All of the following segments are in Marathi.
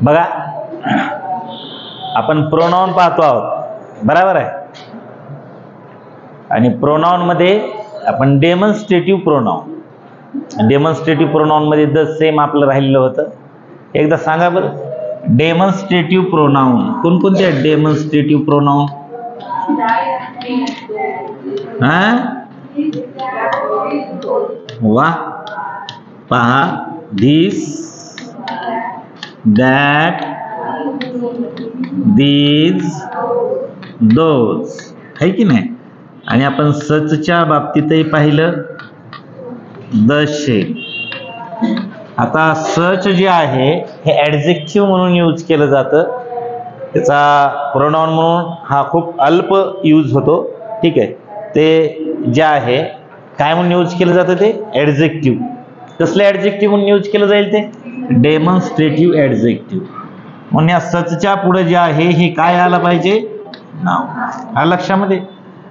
बघा आपण प्रोनाउन पाहतो आहोत, बरोबर आहे. आणि प्रोनाउन मध्ये आपण डेमॉन्स्ट्रेटिव्ह प्रोनाउन, डेमॉन्स्ट्रेटिव्ह प्रोनाउन मध्ये द सेम आपलं राहिलेलं होतं. एकदा सांगा बरं, डेमॉन्स्ट्रेटिव्ह प्रोनाउन कोणकोणते आहेत? डेमॉन्स्ट्रेटिव्ह प्रोनाउन वा पहा, धिस, दॅट, दीज, दोज, आहे की नाही. आणि आपण सचच्या बाबतीतही पाहिलं द सेम. आता सच जे आहे हे ऍडजेक्टिव्ह म्हणून यूज केलं जातं, त्याचा प्रोनाउन म्हणून हा खूप अल्प यूज होतो, ठीक आहे. ते जे आहे काय म्हणून यूज केलं जातं? ते ऍडजेक्टिव्ह. कसलं ऍडजेक्टिव्ह म्हणून यूज केलं जाईल? ते डेमॉन्स्ट्रेटिव्ह ऍडजेक्टिव्ह. म्हणून या सचच्या पुढे जे आहे हे काय आलं पाहिजे? नाव. आलं लक्षामध्ये.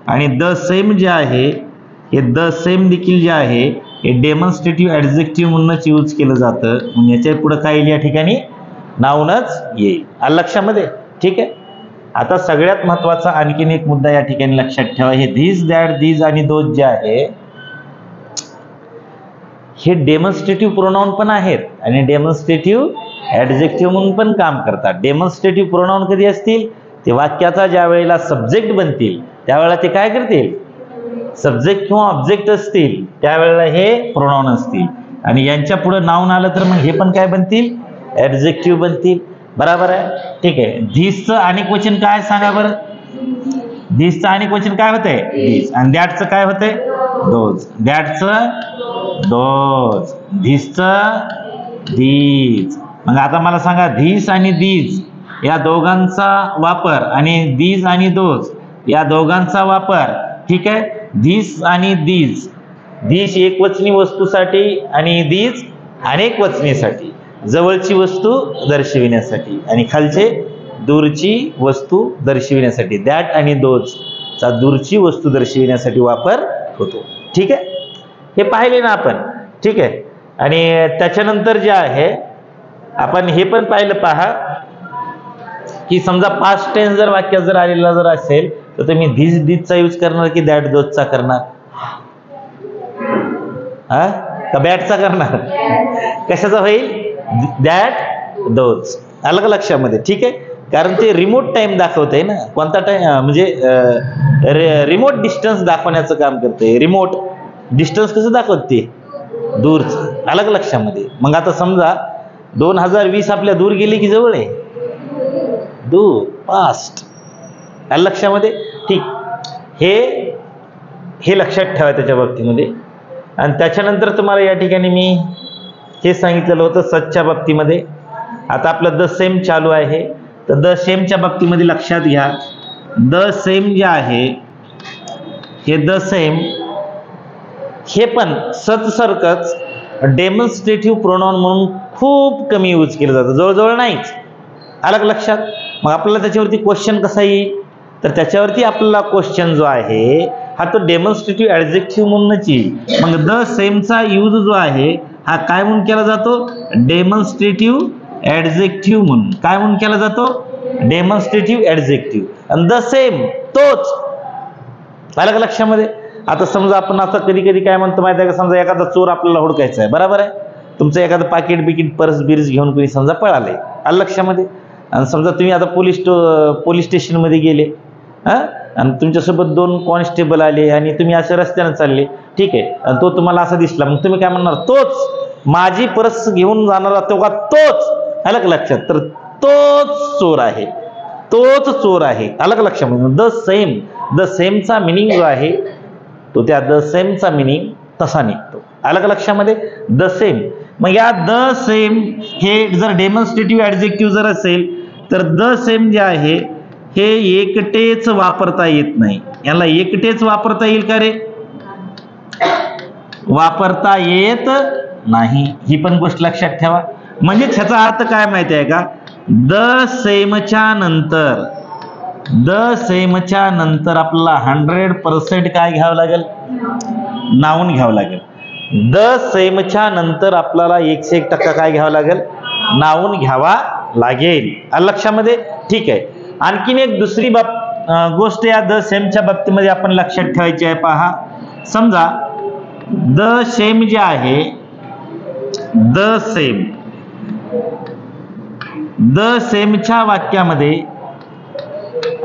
आणि द सेम जे आहे हे द सेम देखील जे आहे हे डेमॉन्स्ट्रेटिव्ह ऍडजेक्टिव्ह म्हणूनच यूज केलं जातं. म्हणून याच्या पुढे काय येईल? या ठिकाणी नाऊनच येईल. आलं लक्षामध्ये, ठीक आहे. आता सगळ्यात महत्वाचा आणखीन एक मुद्दा या ठिकाणी लक्षात ठेवा. हे धिस, दॅट, दीज आणि दोज जे आहे हे डेमॉन्स्ट्रेटिव्ह प्रोनाउन पण आहेत आणि डेमॉन्स्ट्रेटिव्ह ऍडजेक्टिव्ह म्हणून पण काम करतात. डेमॉन्स्ट्रेटिव्ह प्रोनाउन कधी असतील? ते वाक्याचा ज्या वेळेला सब्जेक्ट बनतील त्यावेळेला ते काय करतील? सब्जेक्ट किंवा ऑब्जेक्ट असतील त्यावेळेला हे प्रोनाउन असतील. आणि यांच्या पुढे नाउन आलं तर मग हे पण काय बनतील? ऍडजेक्टिव्ह बनतील. बरोबर आहे, ठीक आहे. धिसचं अनेक वचन काय सांगा बरं? धिसचं अनेक वचन काय होतंय? धिस. आणि दॅटचं काय होतंय? दोज. दॅटचं दोज, धिसचं दीज. मग आता मला सांगा, धिस आणि दीज या दोघांचा वापर आणि दीज आणि दोज या दोघांचा वापर, ठीक आहे. धिस आणि दीज, धिस एकवचनी वस्तूसाठी आणि दीज अनेक वचनीसाठी, जवळची वस्तू दर्शविण्यासाठी आणि खालचे दूरची वस्तू दर्शविण्यासाठी. दॅट आणि दोज चा दूरची वस्तू दर्शविण्यासाठी वापर होतो, ठीक आहे. हे पाहिले ना आपण, ठीक आहे. आणि त्याच्यानंतर जे आहे आपण हे पण पाहिलं, पहा की समजा पास्ट टेन्स जर वाक्यात जर आलेला जर असेल तर तुम्ही धिस दीजचा यूज करणार की दॅट दोजचा करणार? का बॅटचा करणार? कशाचा होईल? That those. आलं का लक्षामध्ये, ठीक आहे. कारण ते रिमोट टाइम दाखवतंय ना. कोणता टाइम? म्हणजे रिमोट डिस्टन्स दाखवण्याचं काम करते. रिमोट डिस्टन्स कसं दाखवते? दूरचं. आलं का लक्षामध्ये. मग आता समजा 2020 आपल्या दूर गेली की जवळ आहे? दूर, पास्ट. आलं लक्षामध्ये, ठीक. हे लक्षात ठेवा त्याच्या बाबतीमध्ये. आणि त्याच्यानंतर तुम्हाला या ठिकाणी मी हे सांगितलेलं होतं सचच्या बाबतीमध्ये. आता आपलं द सेम चालू आहे, तर द सेमच्या बाबतीमध्ये लक्षात घ्या, द सेम जे आहे हे द सेम हे पण सच सारखंच डेमॉन्स्ट्रेटिव्ह प्रोनाउन म्हणून खूप कमी यूज केलं जातं, जवळजवळ नाहीच. आलं का लक्षात. मग आपल्याला त्याच्यावरती क्वेश्चन कसा येईल? तर त्याच्यावरती आपल्याला क्वेश्चन जो आहे हा तो डेमॉन्स्ट्रेटिव्ह ऍडजेक्टिव्ह म्हणूनच येईल. मग द सेमचा यूज जो आहे हा काय म्हणून केला जातो? डेमॉन्स्ट्रेटिव्ह ऍडजेक्टिव्ह म्हणून. काय म्हणून केला जातो? Demonstrative adjective. आणि द सेम तोच. आलं का लक्षामध्ये. आता समजा आपण आता कधी कधी काय म्हणतो माहिती आहे का, समजा एखादा चोर आपल्याला हुडकायचा आहे, बरोबर आहे. तुमचं एखादं पाकिट बिकीट पर्स बिर्स घेऊन कोणी समजा पळाले, आलं लक्षामध्ये. आणि समजा तुम्ही आता पोलीस स्टेशनमध्ये गेले, आणि तुमच्यासोबत 2 कॉन्स्टेबल आले आणि तुम्ही अशा रस्त्याने चालले, ठीक आहे. आणि तो तुम्हाला असा दिसला, मग तुम्ही काय म्हणणार? तोच माझी पर्स घेऊन जाणारा तो का तोच. आलं का लक्षात. तर तोच चोर आहे, तोच चोर आहे. आलं का लक्षामध्ये. द सेम, द सेमचा मिनिंग जो आहे तो त्या द सेमचा मिनिंग तसा निघतो. आलं का लक्षामध्ये. The same. मग या द सेम हे जर डेमॉन्स्ट्रेटिव्ह ऍडजेक्टिव्ह जर असेल तर द सेम जे आहे हे एकटेच वापरता येत नाही. याला एकटेच वापरता येईल का रे? वापरता येत नाही. ही पण गोष्ट लक्षात ठेवा. म्हणजे ह्याचा अर्थ काय माहिती आहे का? द सेमच्या नंतर, द सेमच्या नंतर आपल्याला 100% काय घ्यावं लागेल? नाउन घ्यावं लागेल. द सेमच्या नंतर आपल्याला 101% काय घ्यावं लागेल? नाउन घ्यावा लागेल. लक्षामध्ये? ठीक आहे. आणखीन एक दुसरी गोष्ट या द सेमच्या बाबतीमध्ये आपण लक्षात ठेवायची आहे. पहा, समजा द सेम जे आहे, द सेमच्या वाक्यामध्ये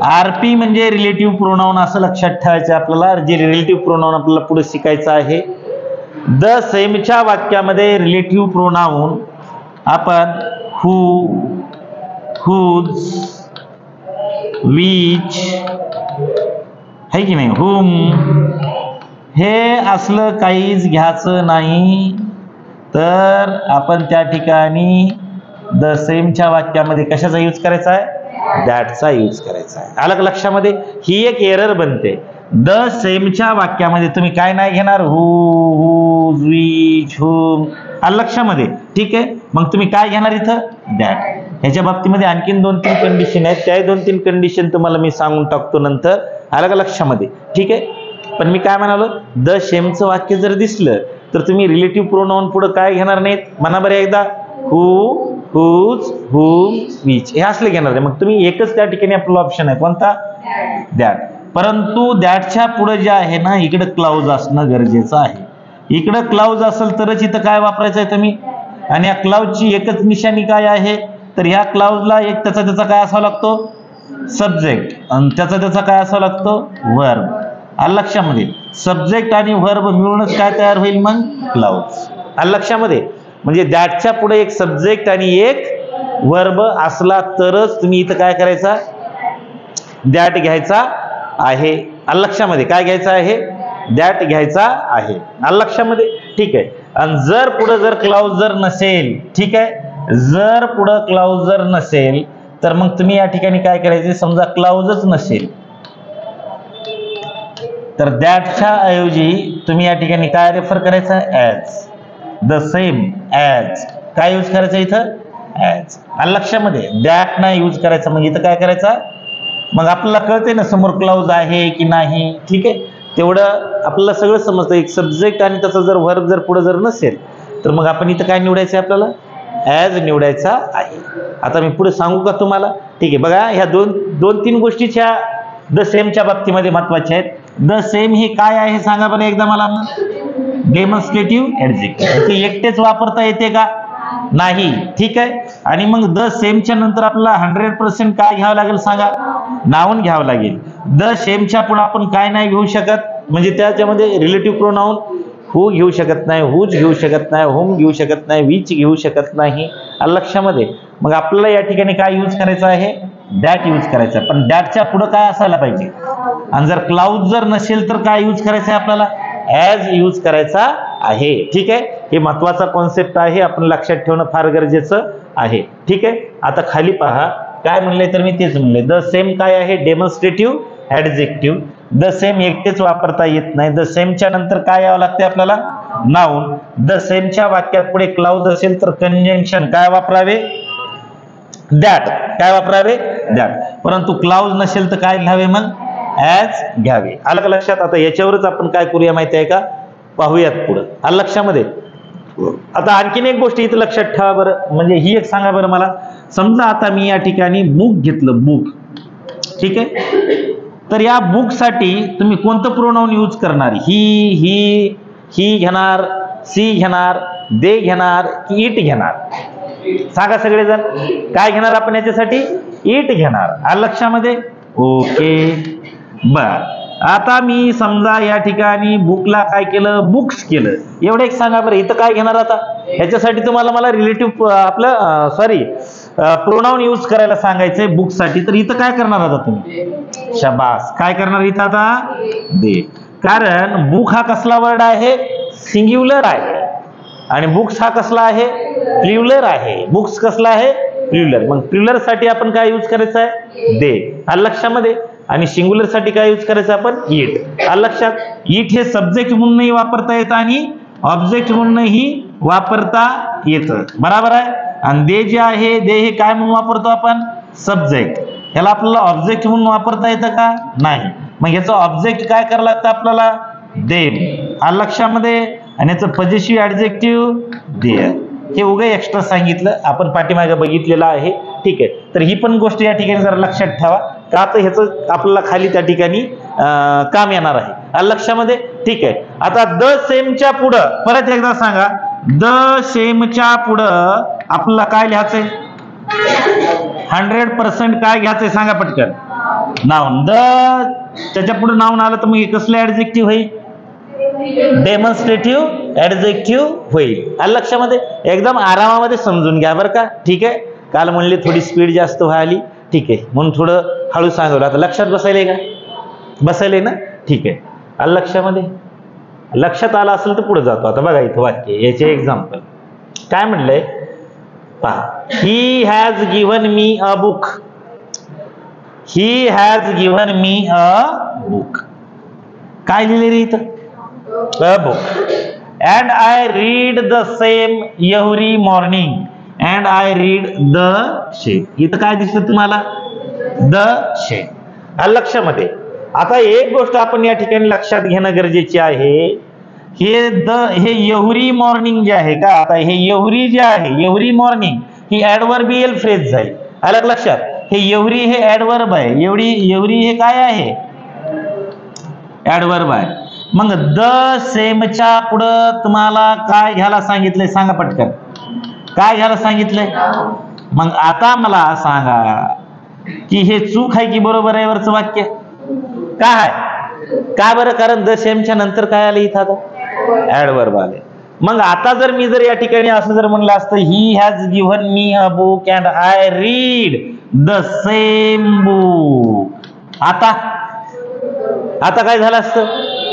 आरपी म्हणजे रिलेटिव्ह प्रोनाउन असं लक्षात ठेवायचं आपल्याला. जे रिलेटिव्ह प्रोनाउन आपल्याला पुढे शिकायचं आहे. द सेमच्या वाक्यामध्ये रिलेटिव्ह प्रोनाउन आपण हू, हुज, विच है की नाही, हुम, हे असलं काहीच घ्यायचं नाही. तर आपण त्या ठिकाणी द सेमच्या वाक्यामध्ये कशाचा यूज करायचा आहे? दॅटचा यूज करायचा आहे. आलं का लक्षामध्ये? ही एक एरर बनते. द सेमच्या वाक्यामध्ये तुम्ही काय नाही घेणार? हू, हुज, विच, हुम. आलं लक्षामध्ये? ठीक आहे. मग तुम्ही काय घेणार इथं? दॅट. ह्याच्या बाबतीमध्ये आणखीन 2-3 कंडिशन आहेत. त्या 2-3 कंडिशन तुम्हाला मी सांगून टाकतो नंतर. आलं का लक्षामध्ये? ठीक आहे. पण मी काय म्हणालो, द सेमचं वाक्य जर दिसलं तर तुम्ही रिलेटिव्ह प्रोनाउन पुढे काय घेणार नाहीत? म्हणा बरं एकदा. हू, हुज, हुम, विच हे असले घेणार आहे. मग तुम्ही एकच त्या ठिकाणी आपला ऑप्शन आहे कोणता? दॅट. परंतु दॅटच्या पुढे जे आहे ना, इकडे क्लाउज असणं गरजेचं आहे. इकडे क्लाउज असेल तरच इथं काय वापरायचं आहे तुम्ही. आणि या क्लाउजची एकच निशाणी काय आहे? तर ह्या क्लाउजला एक त्याचा काय असावा लागतो? सब्जेक्ट. आणि त्याचा काय असावा लागतो? वर्ब. आलं लक्षामध्ये? सब्जेक्ट आणि वर्ब मिळूनच काय तयार होईल मग? क्लाउज. आलं लक्षामध्ये? म्हणजे दॅटच्या पुढे एक सब्जेक्ट आणि एक वर्ब असला तरच तुम्ही इथं काय करायचा? दॅट घ्यायचा आहे. आलं लक्षामध्ये? काय घ्यायचं आहे? दॅट घ्यायचा आहे. आलं लक्षामध्ये? ठीक आहे. आणि जर पुढे जर क्लाउज जर नसेल, ठीक आहे, जर पुढे क्लाउज जर नसेल तर मग तुम्ही या ठिकाणी काय करायचे? समजा क्लाउजच नसेल तर दॅटच्या ऐवजी तुम्ही या ठिकाणी काय रेफर करायचं? ॲज. The same, as. काय यूज करायचं इथं? ॲज. आलं लक्षामध्ये? दॅट नाही यूज करायचा. मग इथं काय करायचं? मग आपल्याला कळते ना समोर क्लाउज आहे की नाही. ठीक आहे. तेवढं आपल्याला सगळं समजतं. एक सब्जेक्ट आणि त्याचा जर वर्ब जर पुढे जर नसेल तर मग आपण इथं काय निवडायचं आहे? आपल्याला ॲज निवडायचा आहे. आता मी पुढे सांगू का तुम्हाला? ठीक आहे. बघा, ह्या 2-3 गोष्टीच्या द सेमच्या बाबतीमध्ये महत्वाच्या आहेत. द सेम हे काय आहे सांगा बरं एकदा मला. Demonstrative adjective. ते एकटेच वापरता येते का? नाही. ठीक आहे. आणि मग द सेमच्या नंतर आपल्याला 100% काय घ्यावं लागेल सांगा? नाउन घ्यावं लागेल. द सेमच्या पुढे आपण काय नाही घेऊ शकत? म्हणजे त्याच्यामध्ये रिलेटिव्ह प्रोनाउन हू घेऊ शकत नाही, हुज घेऊ शकत नाही, हुम घेऊ शकत नाही, विच घेऊ शकत नाही. आलं लक्षामध्ये? मग आपल्याला या ठिकाणी काय यूज करायचं आहे? दॅट यूज करायचं. पण दॅटच्या पुढे काय असायला पाहिजे? आणि जर क्लाउज जर नसेल तर काय यूज करायचं आहे आपल्याला? ॲज यूज करायचा आहे. ठीक आहे. हे महत्वाचा कॉन्सेप्ट आहे. आपण लक्षात ठेवणं फार गरजेचं आहे. ठीक आहे. आता खाली पहा काय म्हणले, तर मी तेच म्हणले. द सेम काय आहे? Demonstrative adjective. द सेम एकटेच वापरता येत नाही. द सेमच्या नंतर काय यावं लागते आपल्याला? नाउन. द सेमच्या वाक्यात पुढे क्लाउज असेल तर कंजंक्शन काय वापरावे? दॅट. काय वापरावे? दॅट. परंतु क्लाउज नसेल तर काय घ्यावे? मग ॲज घ्यावे. आलं का लक्षात? आता याच्यावरच आपण काय करूया माहिती आहे का? पाहूयात पुढे. आलं लक्षामध्ये? आता आणखीन एक गोष्ट इथं लक्षात ठेवा बरं. म्हणजे ही एक सांगा बरं मला. समजा आता मी या ठिकाणी बुक घेतलं, बुक. ठीक आहे. तर या बुक साठी तुम्ही कोणतं प्रोनाउन यूज करणार? ही घेणार, सी घेणार, दे घेणार की इट घेणार? सांगा सगळेजण. काय घेणार आपण याच्यासाठी? इट घेणार. आलं लक्षामध्ये? ओके. बर. आता मी समजा या ठिकाणी बुकला काय केलं? बुक्स केलं. एवढं एक सांगा बरं. इथं काय घेणार आता? ह्याच्यासाठी तुम्हाला मला रिलेटिव्ह आपलं प्रोनाउन यूज करायला सांगायचंय बुक साठी. तर इथं काय करणार आता तुम्ही? शाबास. काय करणार इथं आता? दे. कारण बुक हा कसला वर्ड आहे? सिंग्युलर आहे. आणि बुक्स हा कसला आहे? प्लुरल आहे. बुक्स कसला आहे? प्लुरल. मग प्लुरल साठी आपण काय यूज करायचं आहे? दे. आलं लक्षामध्ये? आणि सिंग्युलर साठी काय यूज करायचं आपण? इट. आलं लक्षात? इट हे सब्जेक्ट म्हणूनही वापरता येतं आणि ऑब्जेक्ट म्हणूनही वापरता येतं. बरोबर आहे? आणि दे जे आहे, दे हे काय म्हणून वापरतो आपण? सब्जेक्ट. याला आपल्याला ऑब्जेक्ट म्हणून वापरता येतं का? नाही. मग याचं ऑब्जेक्ट काय करावं लागतं आपल्याला? देम. आलं लक्षामध्ये? आणि याचं पॉझिटिव्ह ऍडजेक्टिव्ह देअर. हे उगे एक्स्ट्रा सांगितलं, आपण पाठीमागे बघितलेलं आहे. ठीक आहे. तर ही पण गोष्ट या ठिकाणी जरा लक्षात ठेवा, का तर ह्याचं आपल्याला खाली त्या ठिकाणी काम येणार आहे. लक्षामध्ये? ठीक आहे. आता द सेमच्या पुढं परत एकदा सांगा, द सेमच्या पुढं आपल्याला काय लिहायचंय? 100% काय घ्यायचंय सांगा पटकन? नाउन. द त्याच्या पुढे नाउन आलं तर मग हे कसलं ऍडजेक्टिव्ह होईल? डेमॉन्स्ट्रेटिव्ह ऍडजेक्टिव्ह होईल. लक्षामध्ये? एकदम आरामामध्ये समजून घ्या बरं का. ठीक आहे. काल म्हणले थोडी स्पीड जास्त व्हायली, ठीक आहे, म्हणून थोडं हळू सांगवलं. आता लक्षात बसायलंय का? बसायलंय ना? ठीक आहे. लक्षामध्ये? लक्षात आलं असेल तर पुढे जातो. आता बघा इथं वाक्य, याचे एक्झाम्पल काय म्हणलंय पहा. He has given me a book. He has given me a book. काय लिहिले रे इथं? अ book. And I read the same every morning. And I read the शेम. इथं काय दिसतं तुम्हाला? द शेम. लक्षामध्ये? आता एक गोष्ट आपण या ठिकाणी लक्षात घेणं गरजेचे आहे. हे एव्हरी मॉर्निंग जे आहे का, आता हे एव्हरी जे आहे, एव्हरी मॉर्निंग ही ऍडव्हर्बियल फ्रेज झाली. आलं लक्षात? हे एव्हरी हे ऍडव्हर्ब आहे. एव्हरी हे काय आहे? ऍडव्हर्ब आहे. मग द सेमच्या पुढं तुम्हाला काय घ्यायला सांगितलंय सांगा पटकन? काय घ्यायला सांगितलंय? मग आता मला सांगा की हे चूक आहे की बरोबर आहे वरचं वाक्य? काय? का बरं? कारण द सेमच्या नंतर काय आलं इथं? आता ऍडव्हर्ब आले. मग आता जर मी जर या ठिकाणी असं जर म्हणलं असतं, ही has given me a book and I read the same book, आता काय झालं असतं?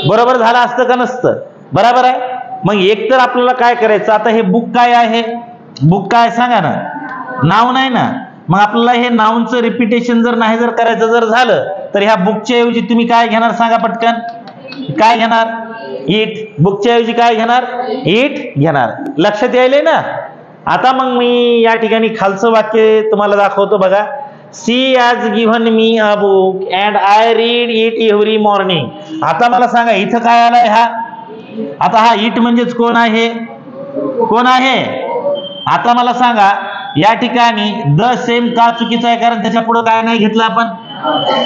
बरोबर झालं असतं का नसतं? बरोबर आहे. मग एक तर आपल्याला काय करायचं, आता हे बुक काय आहे? बुक काय सांगा ना? नाउन आहे ना. मग आपल्याला हे नाउनचं रिपिटेशन जर नाही जर करायचं जर झालं तर ह्या बुकच्या ऐवजी तुम्ही काय घेणार सांगा पटकन? काय घेणार? इट. बुकच्या ऐवजी काय घेणार? इट घेणार. लक्षात यायलंय ना? आता मग मी या ठिकाणी खालचं वाक्य तुम्हाला दाखवतो बघा. She has given me a book and I read it every morning. आता मला सांगा इथं काय आलाय हा? आता हा इट म्हणजेच कोण आहे? कोण आहे? आता मला सांगा या ठिकाणी द सेम का चुकीचं आहे? कारण त्याच्या पुढे काय नाही घेतलं आपण?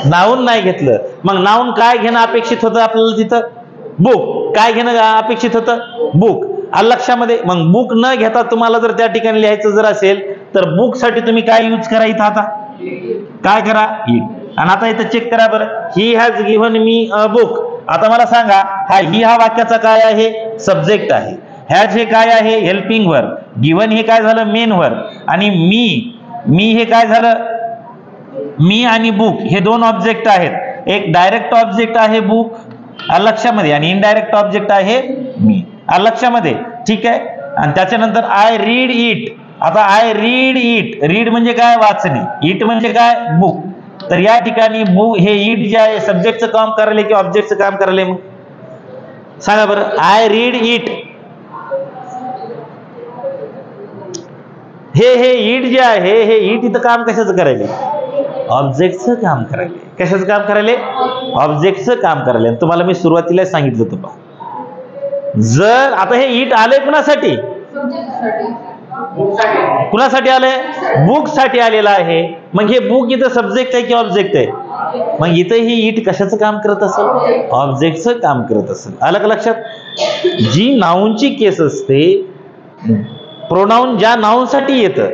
नाउन नाही घेतलं. मग नाउन काय घेणं अपेक्षित होतं आपल्याला तिथं? बुक. काय घेणं अपेक्षित होतं? बुक. लक्षामध्ये? मग बुक न घेता तुम्हाला जर त्या ठिकाणी लिहायचं जर असेल तर बुक साठी तुम्ही काय यूज करा इथं? आता काय करा? इट. आणि आता इथं चेक करा बरं. ही has given me a book. आता मला सांगा हा वाक्याचा काय आहे? सब्जेक्ट आहे. हॅज हे काय आहे? Helping verb. गिव्हन हे काय झालं? Main verb. आणि मी हे काय झालं? मी आणि बुक हे दोन ऑब्जेक्ट आहेत. एक डायरेक्ट ऑब्जेक्ट आहे बुक लक्षामध्ये, आणि इनडायरेक्ट ऑब्जेक्ट आहे मी लक्षामध्ये. ठीक आहे. आणि त्याच्यानंतर आय रीड इट. आता आय रीड इट. रीड म्हणजे काय? वाचणे. इट म्हणजे काय? बुक. तर या ठिकाणी बुक हे इट जे आहे सब्जेक्टचं काम करायला की ऑब्जेक्टचं काम करायला? मग सांगा बरं. I read it. हे इट जे आहे हे इट इथं काम कशाचं करायले? ऑब्जेक्टचं काम करायले. कशाचं काम करायले? ऑब्जेक्टचं काम करायले. तुम्हाला मी सुरुवातीला सांगितलं होतं पहा. जर आता हे इट आलंय कुणासाठी? कुणासाठी आलंय? बुक साठी आलेलं आहे. मग हे बुक इथं सब्जेक्ट आहे की ऑब्जेक्ट आहे? मग इथं ही इट कशाचं काम करत असेल? ऑब्जेक्टचं काम करत असेल. आलं का लक्षात? जी नाउनची केस असते, प्रोनाउन ज्या नाउन साठी येतं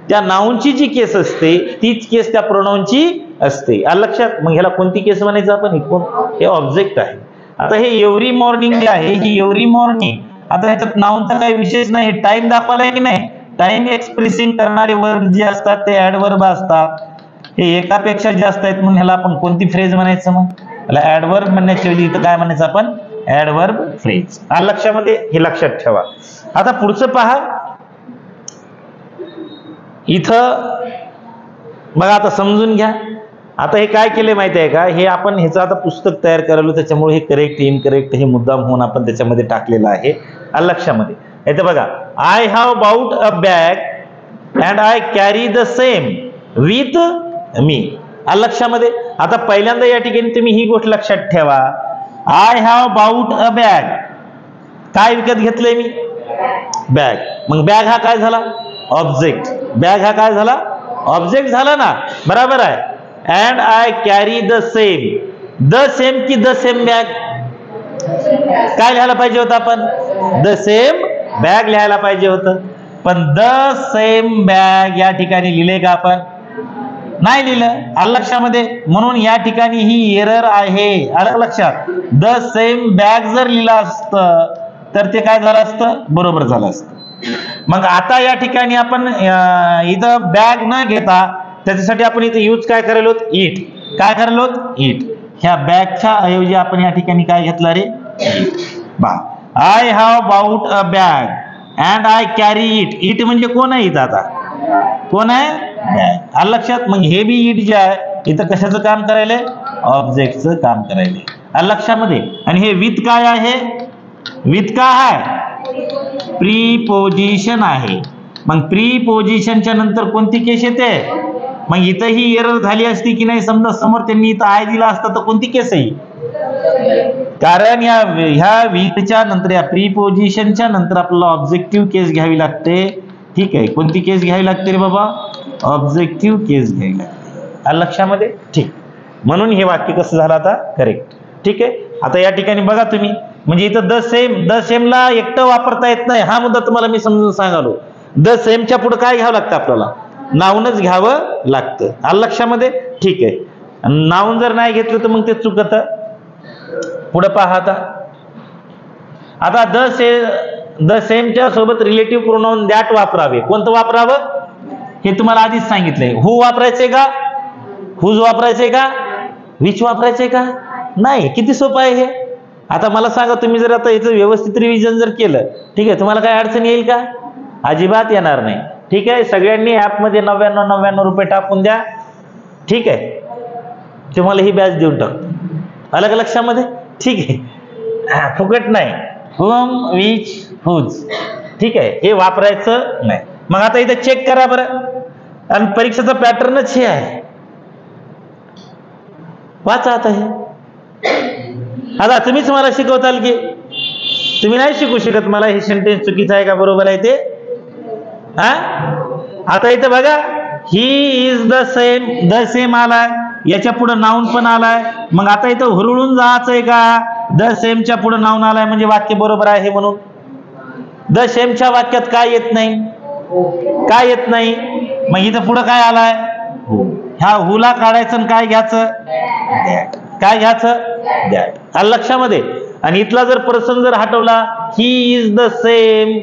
त्या नाउनची जी केस असते तीच केस त्या प्रोनाउनची असते. आलं लक्षात? मग ह्याला कोणती केस म्हणायचं आपण? हे ऑब्जेक्ट आहे. आता हे एव्हरी मॉर्निंग जे आहे ही एव्हरी मॉर्निंग. आता ह्याच्यात नाउनचा काही विशेष नाही. टाइम दाखवलाय की नाही? टाइम एक्सप्रेसिंग करणारे वर्ब जे असतात ते ऍडवर्ब असतात. हे एकापेक्षा जास्त आहेत म्हणून ह्याला आपण कोणती फ्रेज म्हणायचं? मग ह्याला ऍडवर्ब म्हणण्याच्या ऐवजी इथं काय म्हणायचं आपण? Adverb phrase. आलं लक्षामध्ये? हे लक्षात ठेवा. आता पुढचं पहा. इथं बघा, आता समजून घ्या. आता हे काय केले माहिती आहे का? हे आपण ह्याचं आता पुस्तक तयार करायला, त्याच्यामुळे हे करेक्ट इनकरेक्ट हे मुद्दाम होऊन आपण त्याच्यामध्ये टाकलेलं आहे. लक्षामध्ये इथं बघा. I have bought a bag and I carry the same with me. लक्षामध्ये? आता पहिल्यांदा या ठिकाणी तुम्ही ही गोष्ट लक्षात ठेवा. I have bought a bag. काय विकत घेतलंय मी? बॅग. मग बॅग हा काय झाला? ऑब्जेक्ट. बॅग हा काय झाला? ऑब्जेक्ट झाला ना, बरोबर आहे. And I carry the same की द सेम बॅग, काय लिहायला पाहिजे होतं आपण? द सेम बॅग लिहायला पाहिजे होतं. पण द सेम बॅग या ठिकाणी लिहिले का आपण? नाही लिहिलं. आलं लक्षामध्ये? म्हणून या ठिकाणी ही एरर आहे. आलं लक्षात? द सेम बॅग जर लिहिलं असतं तर ते काय झालं असतं? बरोबर झालं असतं. मग आता या ठिकाणी आपण इथं बॅग न घेता त्याच्यासाठी आपण इथं यूज काय करायलो? इट. काय करायलो? इट. ह्या बॅगच्या ऐवजी आपण या ठिकाणी काय घेतलं रे? बा I have bought a bag and I carry it. It म्हणजे कोण आहे इथं? आता कोण आहे? बॅग. आलं लक्षात? मग हे बी इट जे आहे इथं कशाचं काम करायले? ऑब्जेक्टचं काम करायले. आलं लक्षामध्ये? आणि हे विथ काय आहे? विथ काय आहे? प्रीपोजिशन आहे. मग प्रीपोजिशनच्या नंतर कोणती केस येते? मग इथं ही एरर झाली असती की नाही? समजा समोर त्यांनी इथं आय दिला असता तर कोणती केस आहे? कारण ह्या विथच्या नंतर या प्रीपोजिशनच्या नंतर आपल्याला ऑब्जेक्टिव्ह केस घ्यावी लागते. ठीक आहे. कोणती केस घ्यावी लागते रे बाबा? ऑब्जेक्टिव्ह केस घ्यावी लागते. आलं लक्षामध्ये? ठीक. म्हणून हे वाक्य कसं झालं आता? करेक्ट. ठीक आहे. आता या ठिकाणी बघा तुम्ही, म्हणजे इथं द सेमला एकटं वापरता येत नाही, हा मुद्दा तुम्हाला मी समजून सांगालो. द सेमच्या पुढे काय घ्यावं लागतं आपल्याला? नाऊनच घ्यावं लागतं. आलं लक्षामध्ये? ठीक आहे. नाऊन जर नाही घेतलं तर मग ते चुकत. पुढे पहा आता द सेमच्या सोबत रिलेटिव्ह प्रोनाउन दॅट वापरावे. कोणतं वापरावं हे तुम्हाला आधीच सांगितलंय. हु वापरायचंय का? हुज वापरायचंय का? विच वापरायचंय का? नाही. किती सोपं आहे हे. आता मला सांगा, तुम्ही जर आता याचं व्यवस्थित रिव्हिजन जर केलं, ठीक आहे, तुम्हाला काय अडचण येईल का? अजिबात येणार नाही. ठीक आहे. सगळ्यांनी ऍपमध्ये 99 रुपये टाकून द्या. ठीक आहे. तुम्हाला ही बॅच देऊन टाकतो. आलं का लक्षामध्ये? ठीक आहे. फुकट नाही. हुम, विच, हुज. ठीक आहे. हे वापरायचं नाही. मग आता इथं चेक करा बरं. आणि परीक्षेचा पॅटर्नच हे आहे. वाचा आता हे. आता तुम्हीच मला शिकवताल की? तुम्ही नाही शिकू शकत मला हे सेंटेन्स चुकीचं आहे का बरोबर आहे ते? हा? आता इथं बघा, ही इज द सेम आलाय, याच्या पुढे नाऊन पण आलाय. मग आता इथं हुरळून जायचंय का? द सेमच्या पुढे नाऊन आलाय म्हणजे वाक्य बरोबर आहे म्हणून. द सेमच्या वाक्यात काय येत नाही? काय येत नाही? मग इथं पुढे काय आलाय? ह्या हुला काढायचं आणि काय घ्यायचं? काय घ्यायचं? दॅट. आलं लक्षामध्ये? आणि इथला जर पर्सन जर हटवला, he is the same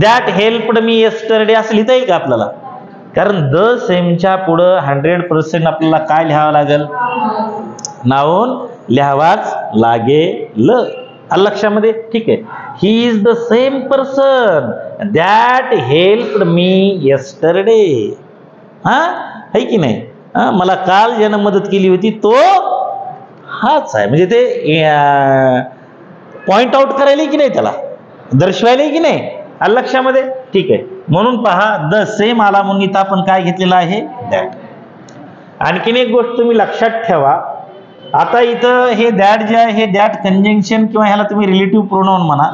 that helped me yesterday असं लिहिता येईल का आपल्याला? कारण द सेमच्या पुढं 100% आपल्याला काय लिहावं लागेल? नाऊन लिहावाच लागेल. आलं लक्षामध्ये? ठीक आहे. He is the same person that helped me yesterday. हा आहे की नाही? मला काल ज्यानं मदत केली होती तो हाच आहे. म्हणजे ते पॉइंट आउट करायला की नाही, त्याला दर्शवायला की नाही? आलं लक्षामध्ये? ठीक आहे. म्हणून पहा, द सेम आला म्हणून इथं आपण काय घेतलेलं आहे? दॅट. आणखीन एक गोष्ट तुम्ही लक्षात ठेवा. आता इथं हे दॅट जे आहे हे दॅट कंजंक्शन किंवा ह्याला तुम्ही रिलेटिव्ह प्रोनाउन म्हणा.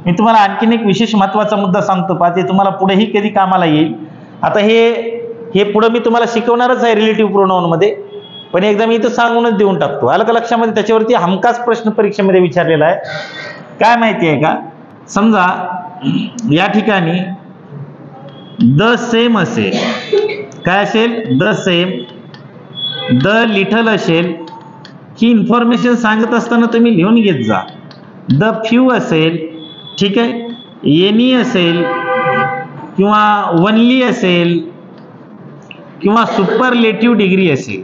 मी तुम्हाला आणखीन एक विशेष महत्वाचा मुद्दा सांगतो पहा, ते तुम्हाला पुढेही कधी कामाला येईल. आता हे पुढे मी तुम्हाला शिकवणारच आहे रिलेटिव्ह प्रोनाउन मध्ये, पण एकदा मी इथं सांगूनच देऊन टाकतो. आलं का लक्षामध्ये? त्याच्यावरती हमखास प्रश्न परीक्षेमध्ये विचारलेला आहे. काय माहिती आहे का? समजा या ठिकाणी द सेम असेल. काय असेल? The same. द लिटल असेल. ही इन्फॉर्मेशन सांगत असताना तुम्ही लिहून घेत जा. द फ्यू असेल. ठीक आहे. एनी असेल किंवा वनली असेल किंवा सुपरलेटिव्ह डिग्री असेल.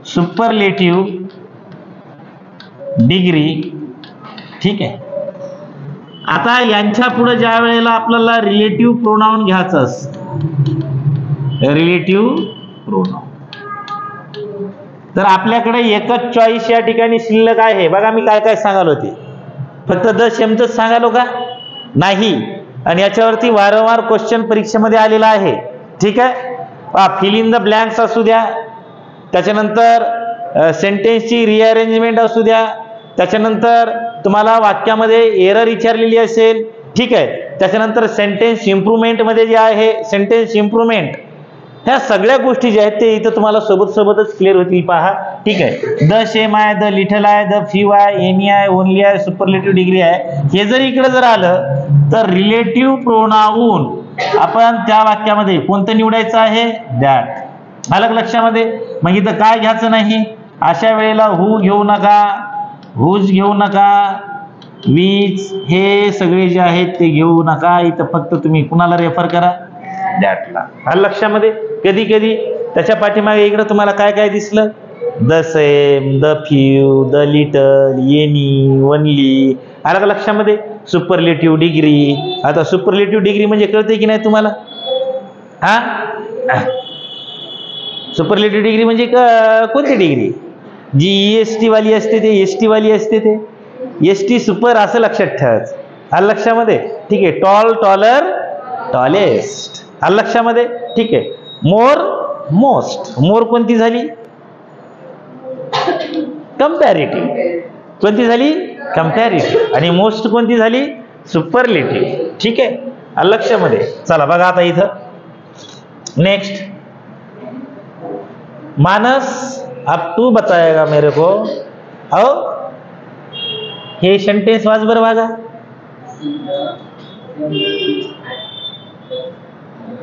Superlative degree. ठीक आहे. आता यांच्या पुढे ज्या वेळेला आपल्याला रिलेटिव्ह प्रोनाउन घ्यायचं असतं, रिलेटिव्ह प्रोनाउन, तर आपल्याकडे एकच चॉईस या ठिकाणी शिल्लक आहे. बघा मी काय काय सांगाल होते. फक्त द सेमच सांगालो का? नाही. आणि याच्यावरती वारंवार क्वेश्चन परीक्षेमध्ये आलेला आहे. ठीक आहे. फिल इन द ब्लँक्स असू द्या, त्याच्यानंतर सेंटेन्सची रिअरेंजमेंट असू द्या, त्याच्यानंतर तुम्हाला वाक्यामध्ये एरर विचारलेली असेल. ठीक आहे. त्याच्यानंतर सेंटेन्स इम्प्रूव्हमेंट मध्ये जे आहे सेंटेन्स इम्प्रूव्हमेंट, ह्या सगळ्या गोष्टी ज्या आहेत ते इथं तुम्हाला सोबतच क्लिअर होतील पहा. ठीक आहे, द सेम आहे, द लिटल आहे, द फ्यू आहे, एनी आहे, ओनली आहे, सुपरलेटिव्ह डिग्री आहे. हे जर इकडे जर आलं तर रिलेटिव्ह प्रोनाऊन आपण त्या वाक्यामध्ये कोणतं निवडायचं आहे, दॅट. आलं लक्षामध्ये. मग इथं काय घ्यायचं नाही, अशा वेळेला हू घेऊ नका, हुज घेऊ नका, वीज, हे सगळे जे आहेत ते घेऊ नका. इथं फक्त तुम्ही कुणाला रेफर करा, दॅटला. आलं लक्षामध्ये. कधी कधी त्याच्या पाठीमागे इकडे तुम्हाला काय काय दिसलं, the same, the few, the little, any, only. आलं का लक्षामध्ये. Superlative degree. आता सुपरलेटिव्ह डिग्री म्हणजे कळते की नाही तुम्हाला, हा? सुपरलेटिव्ह डिग्री म्हणजे कोणती डिग्री, जी EST वाली असते ते, ST वाली असते ते, ST सुपर असं लक्षात ठेवायचं. आलं लक्षामध्ये. ठीक आहे, टॉल, टॉलर, टॉलेस्ट. आलं लक्षामध्ये. ठीक आहे, मोर, मोस्ट. मोर कोणती झाली, कंपॅरेटिव्ह. कोणती झाली, कंपॅरेटिव्ह. आणि मोस्ट कोणती झाली, सुपरलेटिव्ह. ठीक आहे, आलं लक्षामध्ये. चला बघा आता इथं नेक्स्ट. मानस, अब तू बताएगा मेरे को. आओ हे सेंटेन्स वाच बरं बघा.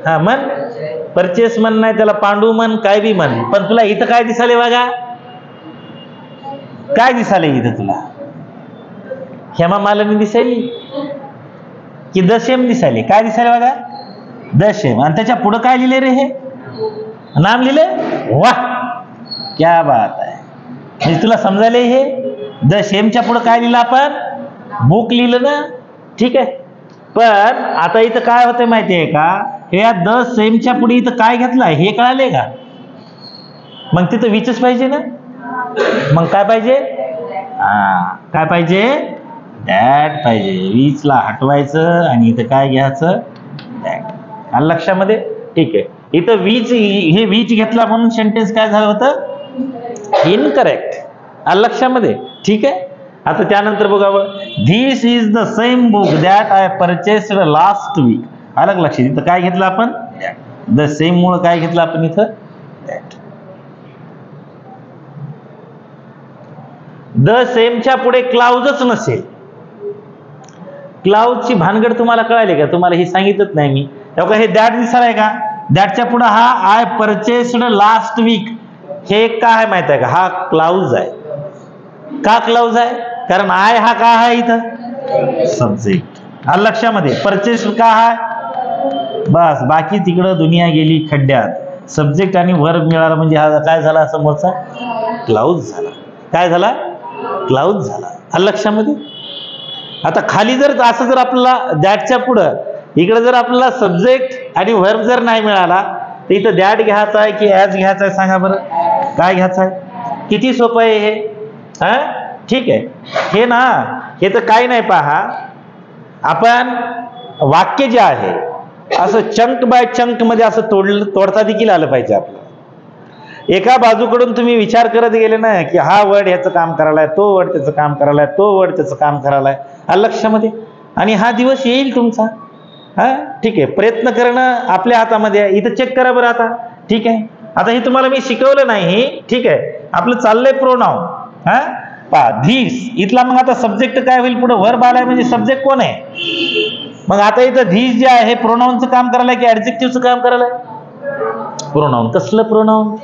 हा म्हण, परचेस म्हण, नाही त्याला पांडू म्हण, काय बी म्हण. पण तुला इथं काय दिसाले बघा, काय दिसाले इथं तुला, हेमा मालिनी दिसायली की द सेम दिसायले, काय दिसायले बघा, द सेम. आणि त्याच्या पुढं काय लिहिले रे, हे नाम लिहिले. वाह, क्या बात आहे. म्हणजे तुला समजायला हे द सेमच्या पुढे काय लिहिलं आपण, बुक लिहिलं ना. ठीक आहे, पण आता इथं काय होतं माहिती आहे का, हे द सेमच्या पुढे इथं काय घेतलं हे कळाले का. मग तिथं विचच पाहिजे ना. मग काय पाहिजे, काय पाहिजे, दॅट पाहिजे. विचला हटवायचं आणि इथं काय घ्यायचं, दॅट. आलं लक्षामध्ये. ठीक आहे, इथं वीज, हे वीज घेतला म्हणून सेंटेन्स काय झालं होतं, इनकरेक्ट. आलं लक्षामध्ये. ठीक आहे, आता त्यानंतर बघावं, this is the same book that I purchased last week. आलं लक्षात. इथं काय घेतलं आपण, द सेम मुळे काय घेतलं आपण इथं, दॅट. द सेमच्या पुढे क्लाउजच नसेल. क्लाउजची भानगड तुम्हाला कळाली का, तुम्हाला हे सांगितलंच नाही मी. तेव्हा हे दॅट दिसायलाय का, दॅटच्या पुढे हा आय परचेस्ड लास्ट वीक, हे काय आहे माहित आहे का, हा क्लाउज आहे. का क्लाउज आहे, कारण आय हा का आहे इथं, सब्जेक्ट. आलं लक्षामध्ये. परचेस का आहे, बस, बाकी तिकडं दुनिया गेली खड्ड्यात. सब्जेक्ट आणि वर्ब मिळाला म्हणजे हा काय झाला, समोरचा क्लाउज झाला. काय झाला, क्लाउज झाला. आलं लक्षामध्ये. आता खाली जर असं जर आपल्याला दॅटच्या पुढं इकडे जर आपल्याला सब्जेक्ट आणि वर्ब जर नाही मिळाला तर इथं दॅट घ्यायचा आहे की ॲज घ्यायचा आहे, सांगा बरं. काय घ्यायचं आहे, किती सोपं आहे हे. हा, ठीक आहे. हे ना, हे तर काही नाही. पहा, आपण वाक्य जे आहे असं चंक बाय चंक मध्ये असं तोडता देखील आलं पाहिजे आपल्याला. एका बाजूकडून तुम्ही विचार करत गेले ना की हा वर्ड ह्याचं काम करायलाय, तो वर्ड त्याचं काम करायलाय, तो वर्ड त्याचं काम करायलाय. आलं लक्षामध्ये. आणि हा दिवस येईल तुमचा. हा, ठीक आहे, प्रयत्न करणं आपल्या हातामध्ये आहे. इथं चेक करा बरं आता. ठीक आहे, आता हे तुम्हाला मी शिकवलं नाही. ठीक आहे, आपलं चाललंय प्रोनाउन. हा, पहा, धीस इथला मग आता सब्जेक्ट काय होईल, पुढे वर्ब आलाय म्हणजे सब्जेक्ट कोण आहे. मग आता इथं धीस जे आहे प्रोनाउनचं काम करायलाय की ऍडजेक्टिव्हचं काम करायलाय, प्रोनाउन. कसलं प्रोनाउन,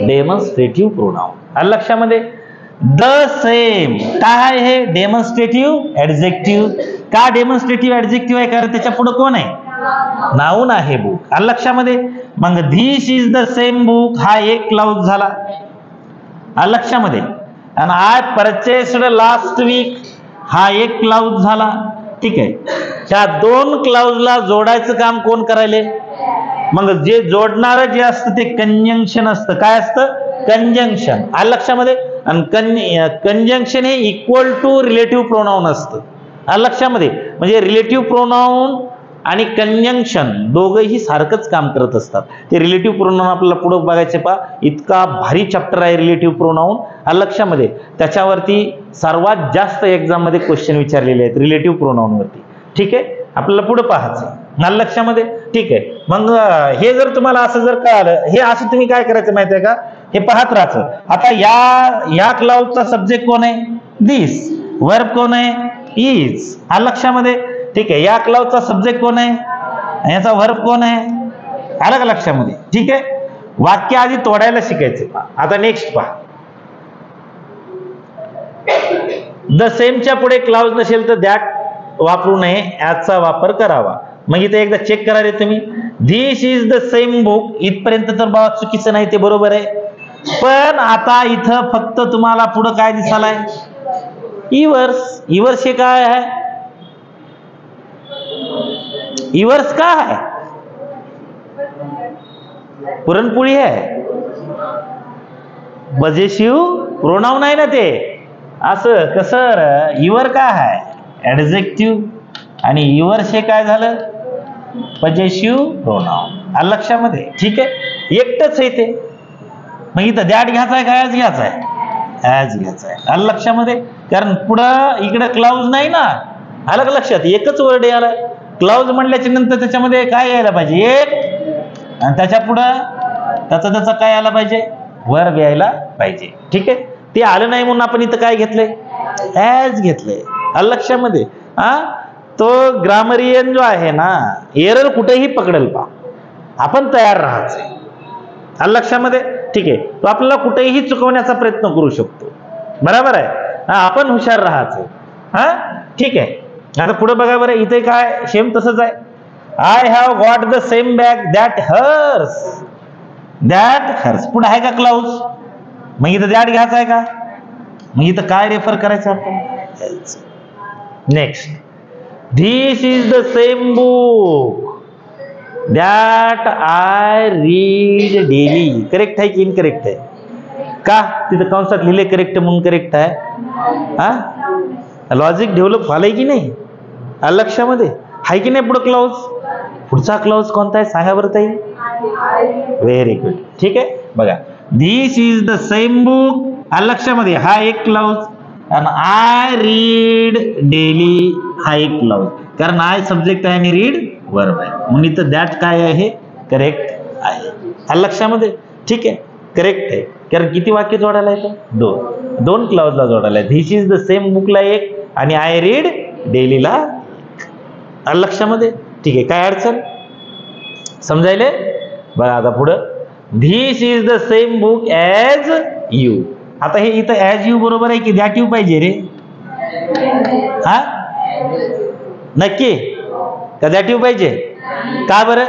डेमॉन्स्ट्रेटिव्ह प्रोनाउन. आलं लक्षामध्ये. द सेम काय आहे, हे डेमॉन्स्ट्रेटिव्ह ऍडजेक्टिव्ह. का डेमॉन्स्ट्रेटिव्ह ऍडजेक्टिव्ह आहे, कारण त्याच्या पुढे कोण आहे, नाऊन आहे, बुक. आलं लक्षामध्ये. मग this is the same book हा एक क्लाउज झाला. आलं लक्षामध्ये. आणि आय परचेस्ड लास्ट वीक हा एक क्लाउज झाला. ठीक आहे, त्या दोन क्लाउजला जोडायचं काम कोण करायले, मग जे जोडणारं जे असतं ते कंजंक्शन असतं. काय असतं, कंजंक्शन. आलं लक्षामध्ये. आणि कंजंक्शन हे इक्वल टू रिलेटिव्ह प्रोनाउन असतं. आलं लक्षामध्ये. म्हणजे रिलेटिव्ह प्रोनाउन आणि कंजंक्शन दोघंही सारखंच काम करत असतात. ते रिलेटिव्ह प्रोनाउन आपल्याला पुढे बघायचे. पहा, इतका भारी चॅप्टर आहे रिलेटिव्ह प्रोनाउन. आलं लक्षामध्ये. त्याच्यावरती सर्वात जास्त एक्झाम मध्ये क्वेश्चन विचारलेले आहेत रिलेटिव्ह प्रोनाउन वरती. ठीक आहे, आपल्याला पुढे पाहायचं. आलं लक्षामध्ये? ठीक आहे. मग हे जर तुम्हाला असं जर कळालं, हे असं तुम्ही काय करायचं माहिती आहे का, हे पाहत राहायचं. आता या क्लाउजचा सब्जेक्ट कोण आहे? दिस. वर्ब कोण आहे? इज. आलं लक्षामध्ये? ठीक आहे. या क्लाउजचा सब्जेक्ट कोण आहे? याचा वर्ब कोण आहे? आलं का लक्षामध्ये? ठीक आहे. वाक्य आधी तोडायला शिकायचं. आता नेक्स्ट पहा. द सेमच्या पुढे क्लाउज नसेल तर दॅट वापरू नये, ॲजचा वापर करावा. मग इथे एकदा चेक करा रे तुम्ही. This is the same book, इथपर्यंत तर बाबा चुकीचं नाही, ते बरोबर आहे. पण आता इथं फक्त तुम्हाला पुढं काय दिसालाय? इवर्स. इवर्स हे काय आहे? इवर्स काय आहे? पुरणपोळी आहे. पजेसिव्ह प्रोनाउन आहे ना ते. असं कसं? इवर काय आहे? ऍडजेक्टिव्ह. आणि इवर्स हे काय झालं? Possessive pronoun. आलं लक्षामध्ये? ठीक आहे. एकटच आहे ते. मग इथं दॅट घ्यायचा आहे का ॲज घ्यायचा आहे? ॲज घ्यायचा आहे. आलं लक्षामध्ये? कारण पुढं इकडे क्लाउज नाही ना. आलं का लक्षात? एकच वर्ड यायला. क्लाउज म्हणल्याच्या नंतर त्याच्यामध्ये काय यायला पाहिजे? एक. आणि त्याच्या पुढं त्याचा काय यायला पाहिजे? वर्ब यायला पाहिजे. ठीक आहे. ते आलं नाही म्हणून आपण इथं काय घेतलंय? ॲज घेतलंय. आलं लक्षामध्ये? तो ग्रामरियन जो आहे ना, एरर कुठेही पकडेल पा. आपण तयार राहायचं. आलं लक्षामध्ये? ठीक आहे. तो आपल्याला कुठेही चुकवण्याचा प्रयत्न करू शकतो. बरोबर आहे? आपण हुशार राहायचं. ठीक आहे. आता पुढे बघा बरं. इथे काय सेम तसंच आहे. I have got the same bag that hers. That hers पुढे आहे का क्लाउज? मग इथं दॅट घ्यायचा आहे का? मग इथं काय रेफर करायचं आपण? Next. This is the same book that I read daily. Correct आहे की इनकरेक्ट आहे? का तिथं कंसात लिहिले करेक्ट म्हणून करेक्ट आहे. लॉजिक डेव्हलप झालंय की नाही? आलं लक्षामध्ये? आहे की नाही पुढं क्लाउज? पुढचा क्लाउज कोणता आहे सांगा बरं ताई? Very good. ठीक आहे. बघा. This is the same book. आलं लक्षामध्ये? हा एक क्लाउज. आणि आय रीड डेली हा एक क्लाउज. कारण आय सब्जेक्ट आहे आणि रीड वर्ब आहे. म्हणून इथं दॅट काय आहे? करेक्ट आहे. आलं लक्षामध्ये? ठीक आहे. करेक्ट आहे. कारण किती वाक्य जोडायला येतं? दोन क्लाउजला जोडायला. धिस इज द सेम बुकला एक आणि आय रीड डेलीला. आलं लक्षामध्ये? ठीक आहे. काय अडचण समजायले? बघा आता पुढं. This is the same book as you. आता हे इथं ॲज यू बरोबर आहे की दॅट यू पाहिजे रे? नक्की का दॅट यू पाहिजे? का बरं?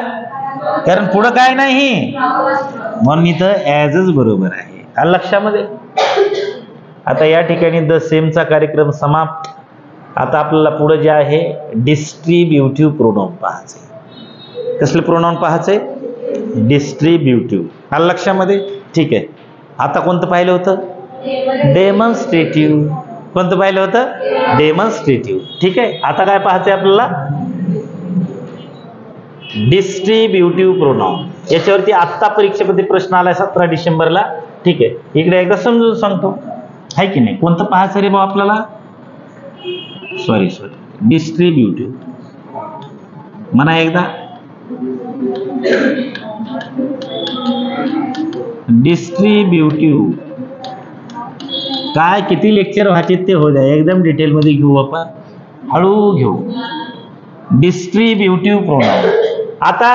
कारण पुढं काय नाही म्हणून इथं ॲजच बरोबर आहे. आलं लक्षामध्ये? आता या ठिकाणी द सेमचा कार्यक्रम समाप्त. आता आपल्याला पुढे जे आहे डिस्ट्रीब्युटिव्ह प्रोनाउन पाहायचे. कसले प्रोनाउन पाहायचे? डिस्ट्रीब्युटिव्ह. आलं लक्षामध्ये? ठीक आहे. आता कोणतं पाहिलं होतं? डेमॉन्स्ट्रेटिव्ह. कोणतं पाहिलं होतं? डेमॉन्स्ट्रेटिव्ह. ठीक आहे. आता काय पाहायचंय आपल्याला? Distributive pronoun. याच्यावरती आत्ता परीक्षेमध्ये प्रश्न आलाय 17 डिसेंबरला. ठीक आहे. इकडे एकदा समजून सांगतो. आहे की नाही? कोणतं पाहायचं रे भाऊ आपल्याला? Sorry distributive. म्हणा एकदा. डिस्ट्रीब्युटिव्ह. काय किती लेक्चर व्हायचे ते हो द्या. एकदम डिटेलमध्ये घेऊ आपण. हळू घेऊ. Distributive pronoun. आता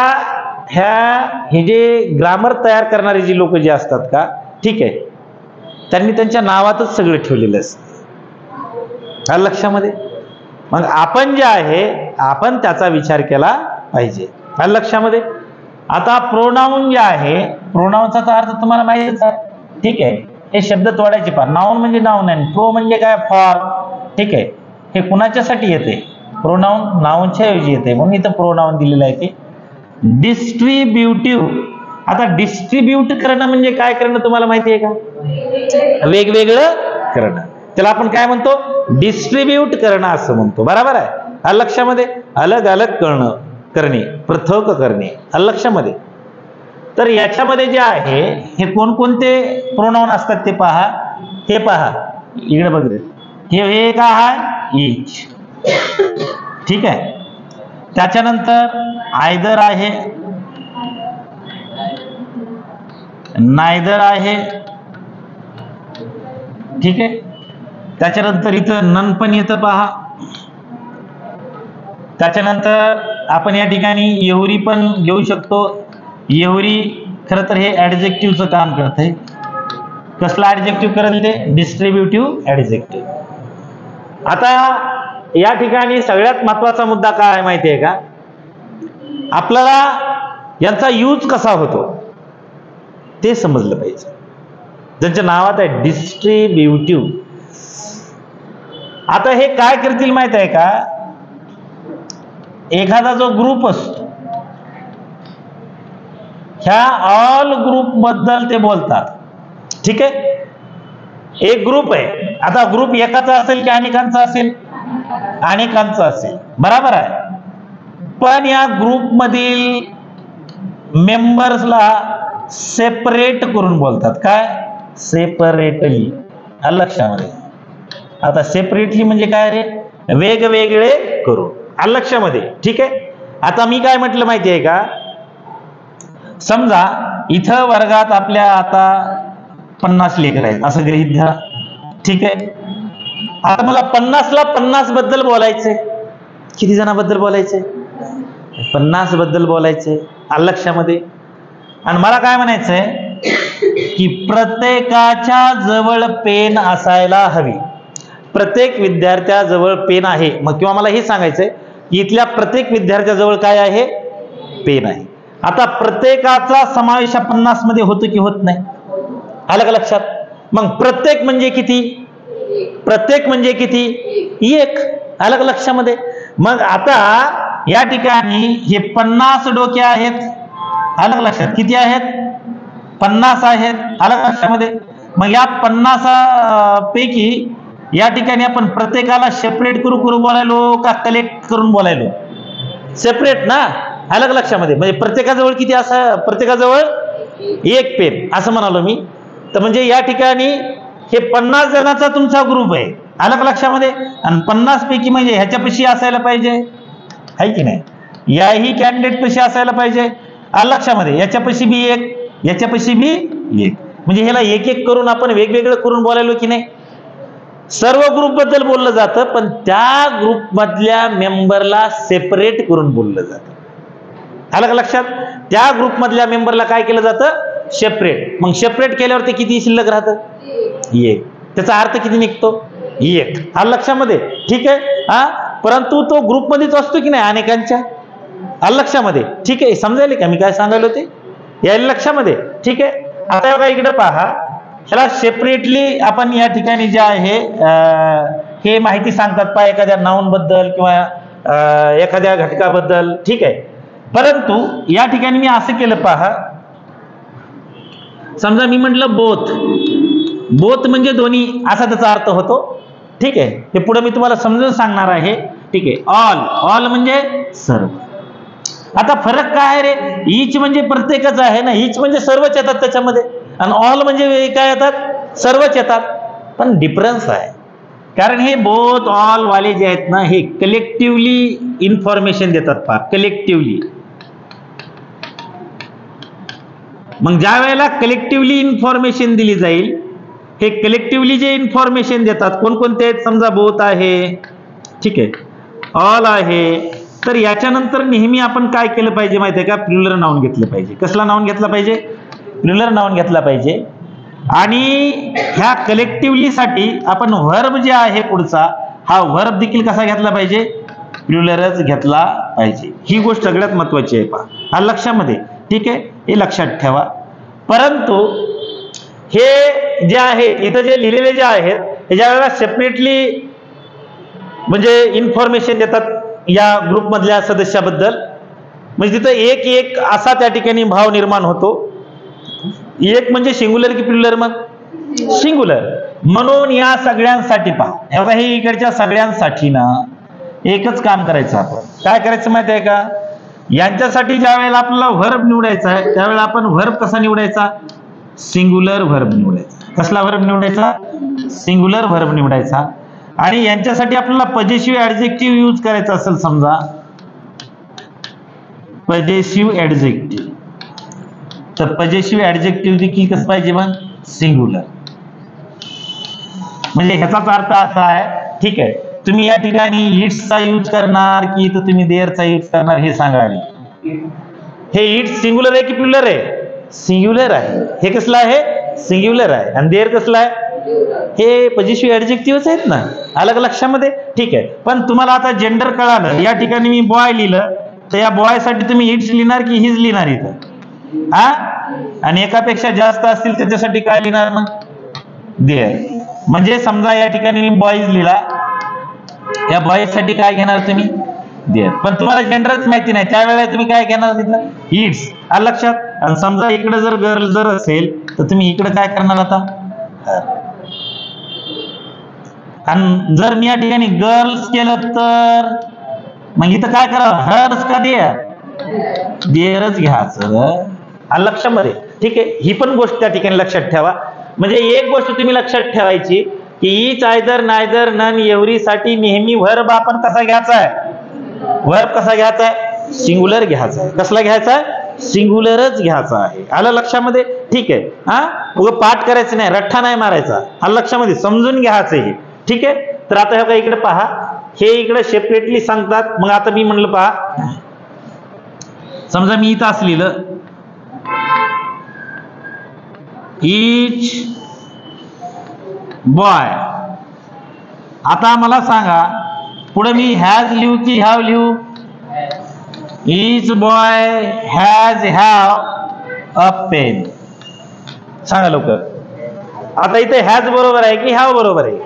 हे जे ग्रामर तयार करणारे जी लोक जे असतात का, ठीक आहे, त्यांनी त्यांच्या नावातच सगळं ठेवलेलं असतं. आलं लक्षामध्ये? मग आपण जे आहे आपण त्याचा विचार केला पाहिजे. आलं लक्षामध्ये? आता प्रोनाउन जे आहे, प्रोनाउनचा अर्थ तुम्हाला माहितीच आहे. ठीक आहे. हे शब्द तोडायचे पहा. नाउन म्हणजे नाउन आहे. प्रो म्हणजे काय? फॉर. ठीक आहे. हे कुणाच्यासाठी येते? प्रोनाउन नाउनच्या ऐवजी येते म्हणून इथं प्रोनाउन दिलेलं आहे ते. डिस्ट्रीब्युटिव्ह. आता डिस्ट्रीब्यूट करणं म्हणजे काय करणं तुम्हाला माहिती आहे का? वेगवेगळं करणं. त्याला आपण काय म्हणतो? डिस्ट्रीब्यूट करणं असं म्हणतो. बरोबर आहे? आलं लक्षामध्ये? अलग अलग करणे, पृथक करणे. आलं लक्षामध्ये? तर याच्यामध्ये जे आहे हे कोणकोणते प्रोनाउन असतात ते पहा. हे पहा इकडे बघ. हे काय आहे? इच. ठीक आहे. त्याच्यानंतर आयदर आहे, नायदर आहे, ठीक आहे. त्याच्यानंतर इथं नन पण येतं पहा. त्याच्यानंतर आपण या ठिकाणी एव्हरी पण घेऊ शकतो. एव्हरी खरं तर हे ऍडजेक्टिव्हचं काम करते. कसला ऍडजेक्टिव्ह करेल ते? Distributive adjective. आता या ठिकाणी सगळ्यात महत्वाचा मुद्दा काय आहे माहिती आहे का? आपल्याला यांचा यूज कसा होतो ते समजलं पाहिजे. ज्यांच्या नावात आहे डिस्ट्रीब्युटिव्ह. आता हे काय करतील माहित आहे का? एखादा जो ग्रुप असतो, ह्या ऑल ग्रुप बद्दल ते बोलतात, ठीक आहे. एक ग्रुप आहे. आता ग्रुप एकाचा असेल की अनेकांचा असेल? अनेकांचा असेल, बरोबर आहे. पण या ग्रुप मधील मेंबर्सला सेपरेट करून बोलतात. काय? सेपरेटली. लक्षामध्ये. आता सेपरेटली म्हणजे काय रे? वेगवेगळे करून. लक्षामध्ये, ठीक आहे. आता मी काय म्हटलं माहिती आहे का? समजा इथं वर्गात आपल्या आता 50 लेकर आहेत असं गृहीत धरा, ठीक आहे. आता मला 50ला 50 बद्दल बोलायचे. किती जणांबद्दल बोलायचे? 50 बद्दल बोलायचे. लक्षामध्ये. आणि मला काय म्हणायचंय की प्रत्येकाच्या जवळ पेन असायला हवी. प्रत्येक विद्यार्थ्याजवळ पेन आहे. मग किंवा मला हे सांगायचंय की इथल्या प्रत्येक विद्यार्थ्याजवळ काय आहे? पेन आहे. आता प्रत्येकाचा समावेश 50 मध्ये होतो की होत नाही? आलं का लक्षात? मग प्रत्येक म्हणजे किती? प्रत्येक म्हणजे किती? एक. आलं का लक्षामध्ये? मग आता या ठिकाणी हे 50 डोके आहेत. आलं का लक्षात? किती आहेत? 50 आहेत. आलं का लक्षामध्ये? मग या 50 पैकी या ठिकाणी आपण प्रत्येकाला सेपरेट करून बोलायलो का कलेक्ट करून बोलायलो? सेपरेट ना. आलं का लक्षामध्ये? म्हणजे प्रत्येकाजवळ किती? असं प्रत्येकाजवळ एक पेन असं म्हणालो मी. तर म्हणजे या ठिकाणी हे 50 जणांचा तुमचा ग्रुप आहे. आलं का लक्षामध्ये? आणि 50 पैकी म्हणजे ह्याच्यापाशी असायला पाहिजे, आहे की नाही? याही कॅन्डिडेट पाशी असायला पाहिजे. आलं लक्षामध्ये? याच्यापाशी बी एक, याच्यापाशी बी एक. म्हणजे ह्याला एक एक करून आपण वेगवेगळं करून बोलायलो की नाही? सर्व ग्रुप बद्दल बोललं जातं, पण त्या ग्रुप मधल्या मेंबरला सेपरेट करून बोललं जातं. आलं का लक्षात? त्या ग्रुप मधल्या मेंबरला काय केलं जातं? सेपरेट. मग सेपरेट केल्यावर ते किती शिल्लक राहतं? एक. त्याचा अर्थ किती निघतो? एक. आलं लक्षामध्ये? ठीक आहे. परंतु तो ग्रुप मध्येच असतो की नाही अनेकांच्या? आलं लक्षामध्ये? ठीक आहे. समजायले का मी काय सांगायलो ते? यायला लक्षामध्ये? ठीक आहे. आता बघा इकडे पहा. ह्याला सेपरेटली आपण या ठिकाणी जे आहे हे माहिती सांगतात पहा एखाद्या नाउन बद्दल किंवा एखाद्या घटकाबद्दल, ठीक आहे. परंतु या ठिकाणी मी असं केलं पहा. समजा मी म्हटलं बोथ. बोथ म्हणजे दोन्ही असा त्याचा अर्थ होतो, ठीक आहे. हे पुढे मी तुम्हाला समजून सांगणार आहे, ठीक आहे. ऑल. ऑल म्हणजे सर्व. आता फरक काय आहे रे? ईच म्हणजे प्रत्येकच आहे ना. ईच म्हणजे सर्वच येतात त्याच्यामध्ये, आणि ऑल म्हणजे काय येतात? सर्वच येतात. पण डिफरन्स आहे. कारण हे बोथ ऑल वाले जे आहेत ना, हे कलेक्टिव्हली इन्फॉर्मेशन देतात पहा. कलेक्टिव्हली. मग ज्या वेळेला कलेक्टिव्हली इन्फॉर्मेशन दिली जाईल, हे कलेक्टिव्हली जे इन्फॉर्मेशन देतात कोणकोणते आहेत? समजा बोथ आहे, ठीक आहे, ऑल आहे. तर याच्यानंतर नेहमी आपण काय केलं पाहिजे माहिती आहे का? प्लुरल नाउन घेतलं पाहिजे. कसला नाउन घेतला पाहिजे? प्लुरल नाउन घेतला पाहिजे. आणि ह्या कलेक्टिव्हली साठी आपण व्हर्ब जे आहे पुढचा, हा व्हर्ब देखील कसा घेतला पाहिजे? प्लुरलच घेतला पाहिजे. ही गोष्ट सगळ्यात महत्वाची आहे पहा. हा लक्षामध्ये, ठीक आहे. हे लक्षात ठेवा. परंतु हे जे आहे इथं जे लिहिलेले जे आहेत हे ज्या वेळेला सेपरेटली म्हणजे इन्फॉर्मेशन देतात या ग्रुप मधल्या सदस्याबद्दल, म्हणजे तिथं एक एक असा त्या ठिकाणी भाव निर्माण होतो. एक म्हणजे सिंग्युलर की प्लुरल? मग सिंग्युलर. म्हणून या सगळ्यांसाठी पहा, हे इकडच्या सगळ्यांसाठी ना एकच काम करायचं. आपण काय करायचं माहिती आहे का? यांच्यासाठी ज्या वेळेला आपल्याला व्हर्ब निवडायचा आहे त्यावेळेला आपण व्हर्ब कसा निवडायचा? सिंग्युलर व्हर्ब निवडायचा. कसला व्हर्ब निवडायचा? सिंग्युलर व्हर्ब निवडायचा. आणि यांच्यासाठी आपल्याला पजेसिव्ह ऍडजेक्टिव्ह यूज करायचा असेल समजा, पजेसिव्ह ऍडजेक्टिव्ह. तर पजेसिव्ह ऍडजेक्टिव्ह देखील कसं पाहिजे मग सिंग्युलर. म्हणजे ह्याचाच अर्थ असा आहे, ठीक आहे, तुम्ही या ठिकाणी इट्सचा यूज करणार की इथं तुम्ही देअरचा यूज करणार हे सांगा. हे इट्स सिंग्युलर आहे की प्लुरल आहे? सिंग्युलर आहे. हे कसलं आहे? सिंग्युलर आहे. आणि देअर कसलं आहे? हे पजेसिव्ह ऍडजेक्टिव्हच आहेत ना, अलग लक्षामध्ये, ठीक आहे. पण तुम्हाला आता जेंडर कळालं. या ठिकाणी मी बॉय लिहिलं तर या बॉय साठी तुम्ही इट्स लिहिणार की हिज लिहिणार इथं? हा, आणि एकापेक्षा जास्त असतील त्याच्यासाठी काय लिहिणार मग? देअर. म्हणजे समजा या ठिकाणी मी बॉईज लिहिला, या बॉईज साठी काय घेणार तुम्ही? देअर. पण तुम्हाला जेंडरच माहिती नाही, त्यावेळेला तुम्ही काय घेणार तिथलं? इट्स. आलं लक्षात? आणि समजा इकडे जर गर्ल जर असेल तर तुम्ही इकडे काय करणार आता? आणि जर मी या ठिकाणी गर्ल्स केलं तर मग इथं काय करावं? हर्स का देअर? देअरच घ्यायचं. आलं लक्षामध्ये, ठीक आहे. ही पण गोष्ट त्या ठिकाणी लक्षात ठेवा. म्हणजे एक गोष्ट तुम्ही लक्षात ठेवायची की इच, आयदर, नायदर, नन, एव्हरी साठी नेहमी वर्ब आपण कसा घ्यायचा आहे? वर्ब कसा घ्यायचा आहे? सिंग्युलर घ्यायचा आहे. कसला घ्यायचा आहे? सिंग्युलरच घ्यायचा आहे. आलं लक्षामध्ये, ठीक आहे. हा, उगं पाठ करायचं नाही, रठ्ठा नाही मारायचा. आलं लक्षामध्ये, समजून घ्यायचं हे, ठीक आहे. तर आता हे इकडे पहा, हे इकडे सेपरेटली सांगतात. मग आता मी म्हणलं पहा, समजा मी इथं असं लिहिलं इच बॉय. आता मला सांगा पुढे मी हॅज लिहू की हॅव लिहू? Each boy has have a pen. सांगा लवकर. आता इथे हॅज बरोबर आहे की हॅव बरोबर आहे?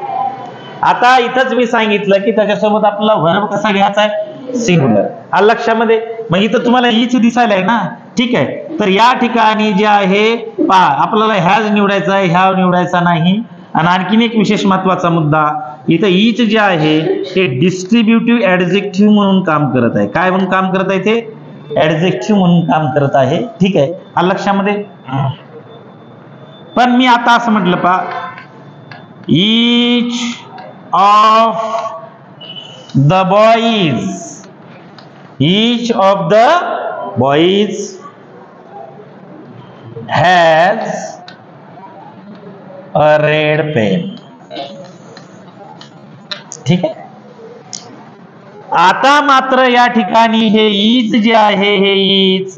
आता इथंच मी सांगितलं की त्याच्यासोबत आपला वर्ब कसा घ्यायचा आहे? सिंग्युलर. आलं लक्षामध्ये? मग इथं तुम्हाला इच दिसायला आहे ना, ठीक आहे. तर या ठिकाणी जे आहे पहा, आपल्याला हॅज निवडायचा आहे, हॅव निवडायचा नाही. आणि आणखीन एक विशेष महत्वाचा मुद्दा, इथं इच जे आहे ते डिस्ट्रीब्युटिव्ह ऍडजेक्टिव्ह म्हणून काम करत आहे. काय म्हणून काम करत आहे? ते ऍडजेक्टिव्ह म्हणून काम करत आहे, ठीक आहे. आलं लक्षामध्ये? पण मी आता असं म्हटलं पहा, each of the boys, each of the boys has a red pen. ठीक आहे. आता मात्र या ठिकाणी हे इज जे आहे हे इज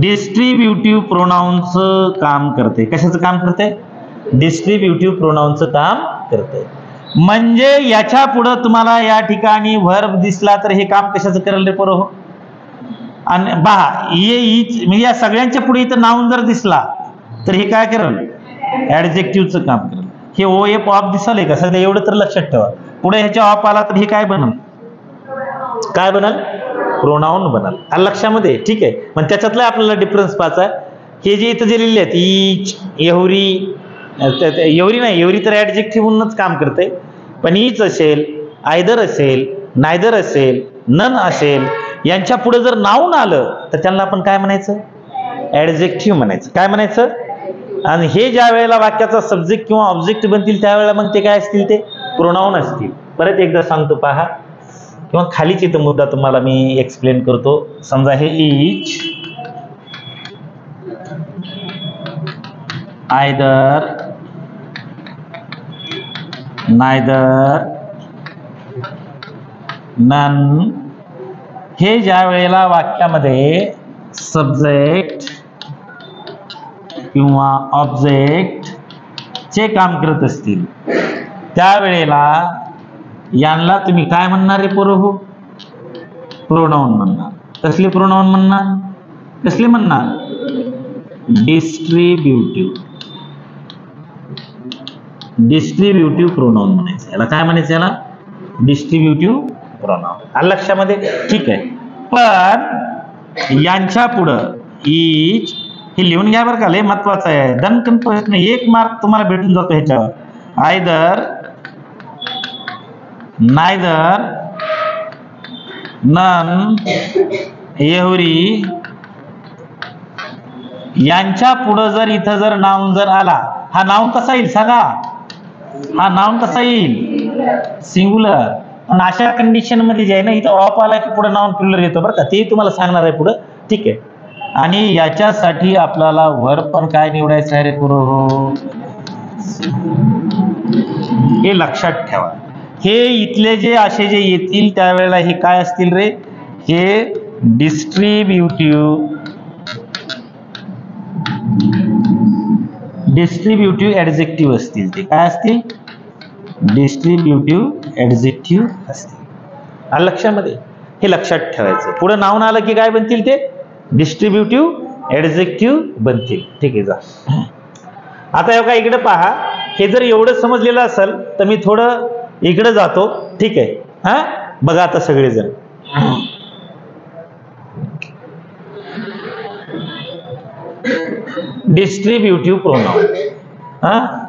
डिस्ट्रीब्युटिव्ह प्रोनाउनचं काम करते. कशाचं काम करते? डिस्ट्रीब्युटिव्ह प्रोनाउनचं काम करते. म्हणजे याच्या पुढे तुम्हाला या ठिकाणी वर्ब दिसला तर हे काम कशाचं करेल रे पोरं? आणि पहा, हे इच म्हणजे या सगळ्यांच्या पुढे इथं नाउन जर दिसला तर हे काय करेल? ऍडजेक्टिव्हचं काम करेल. हे ओ एफ ऑफ दिसले का सध्या? एवढं तर लक्षात ठेवा. पुढे ह्याच्या ऑफ आला तर हे काय बनल? काय बनल? प्रोनाउन बनल. आलं लक्षामध्ये, ठीक आहे. पण त्याच्यातला आपल्याला डिफरन्स पाहायचा. हे जे इथं जे लिहिले आहेत इच, एव्हरी, एव्हरी नाही, एव्हरी तर ऍडजेक्टिव्ह म्हणूनच काम करते. पण इच असेल, आयदर असेल, नायदर असेल, नन असेल, यांच्या पुढे जर नाउन आलं तर त्यांना आपण काय म्हणायचं? ऍडजेक्टिव्ह म्हणायचं. काय म्हणायचं? आणि हे ज्या वेळेला वाक्याचा सब्जेक्ट किंवा ऑब्जेक्ट बनतील त्यावेळेला मग ते काय असतील? ते प्रोनाउन असतील. परत एकदा सांगतो पहा, किंवा खालीच इथं मुद्दा तुम्हाला मी एक्सप्लेन करतो. समजा हे इच, आयदर, नायदर, नन, हे ज्या वेळेला वाक्यामध्ये सब्जेक्ट किंवा ऑब्जेक्ट चे काम करत असतील त्यावेळेला यांना तुम्ही काय म्हणणार रे पोरं? प्रोनाउन म्हणणार. कसले प्रोनाउन म्हणणार? कसले म्हणणार? डिस्ट्रीब्युटिव्ह. डिस्ट्रीब्युटिव्ह प्रोनाउन म्हणायचं. याला काय म्हणायचं? याला डिस्ट्रीब्युटिव्ह प्रोनाउन. आलं लक्षामध्ये, ठीक आहे. पण यांच्या पुढं इच हे लिहून घ्या बरं का, लय महत्वाचं आहे. दणकन प्रश्न, 1 मार्क तुम्हाला भेटून जातो ह्याच्यावर. आयदर, नायदर, नन, एव्हरी यांच्या पुढं जर इथं जर नाउन जर आला, हा नाउन कसा येईल सांगा? हा नाउन कसा येईल? सिंग्युलर. आणि अशा कंडिशन मध्ये जे आहे ना, इथं ऑफ आला की पुढे नॉन प्लुरल येतो बरं का, ते तुम्हाला सांगणार आहे पुढं. ठीक आहे. आणि याच्यासाठी आपल्याला वर्ब पण काय निवडायचं आहे रे पुरो, हे लक्षात ठेवा. हे इथले जे असे जे येतील त्यावेळेला हे काय असतील रे, हे डिस्ट्रीब्युटिव्ह ऍडजेक्टिव्ह असतील. ते काय असतील, डिस्ट्रीब्युटिव्ह ऍडजेक्टिव्ह असतील. लक्षामध्ये हे लक्षात ठेवायचं. पुढे नाउन आलं की काय बनतील, ते डिस्ट्रीब्युटिव्ह ऍडजेक्टिव्ह बनतील. ठीक आहे. जा आता हे का इकडे पहा, हे जर एवढं समजलेलं असेल तर मी थोडं इकडे जातो. ठीक आहे. हा बघा आता सगळेजण, डिस्ट्रीब्युटिव्ह प्रोनाउन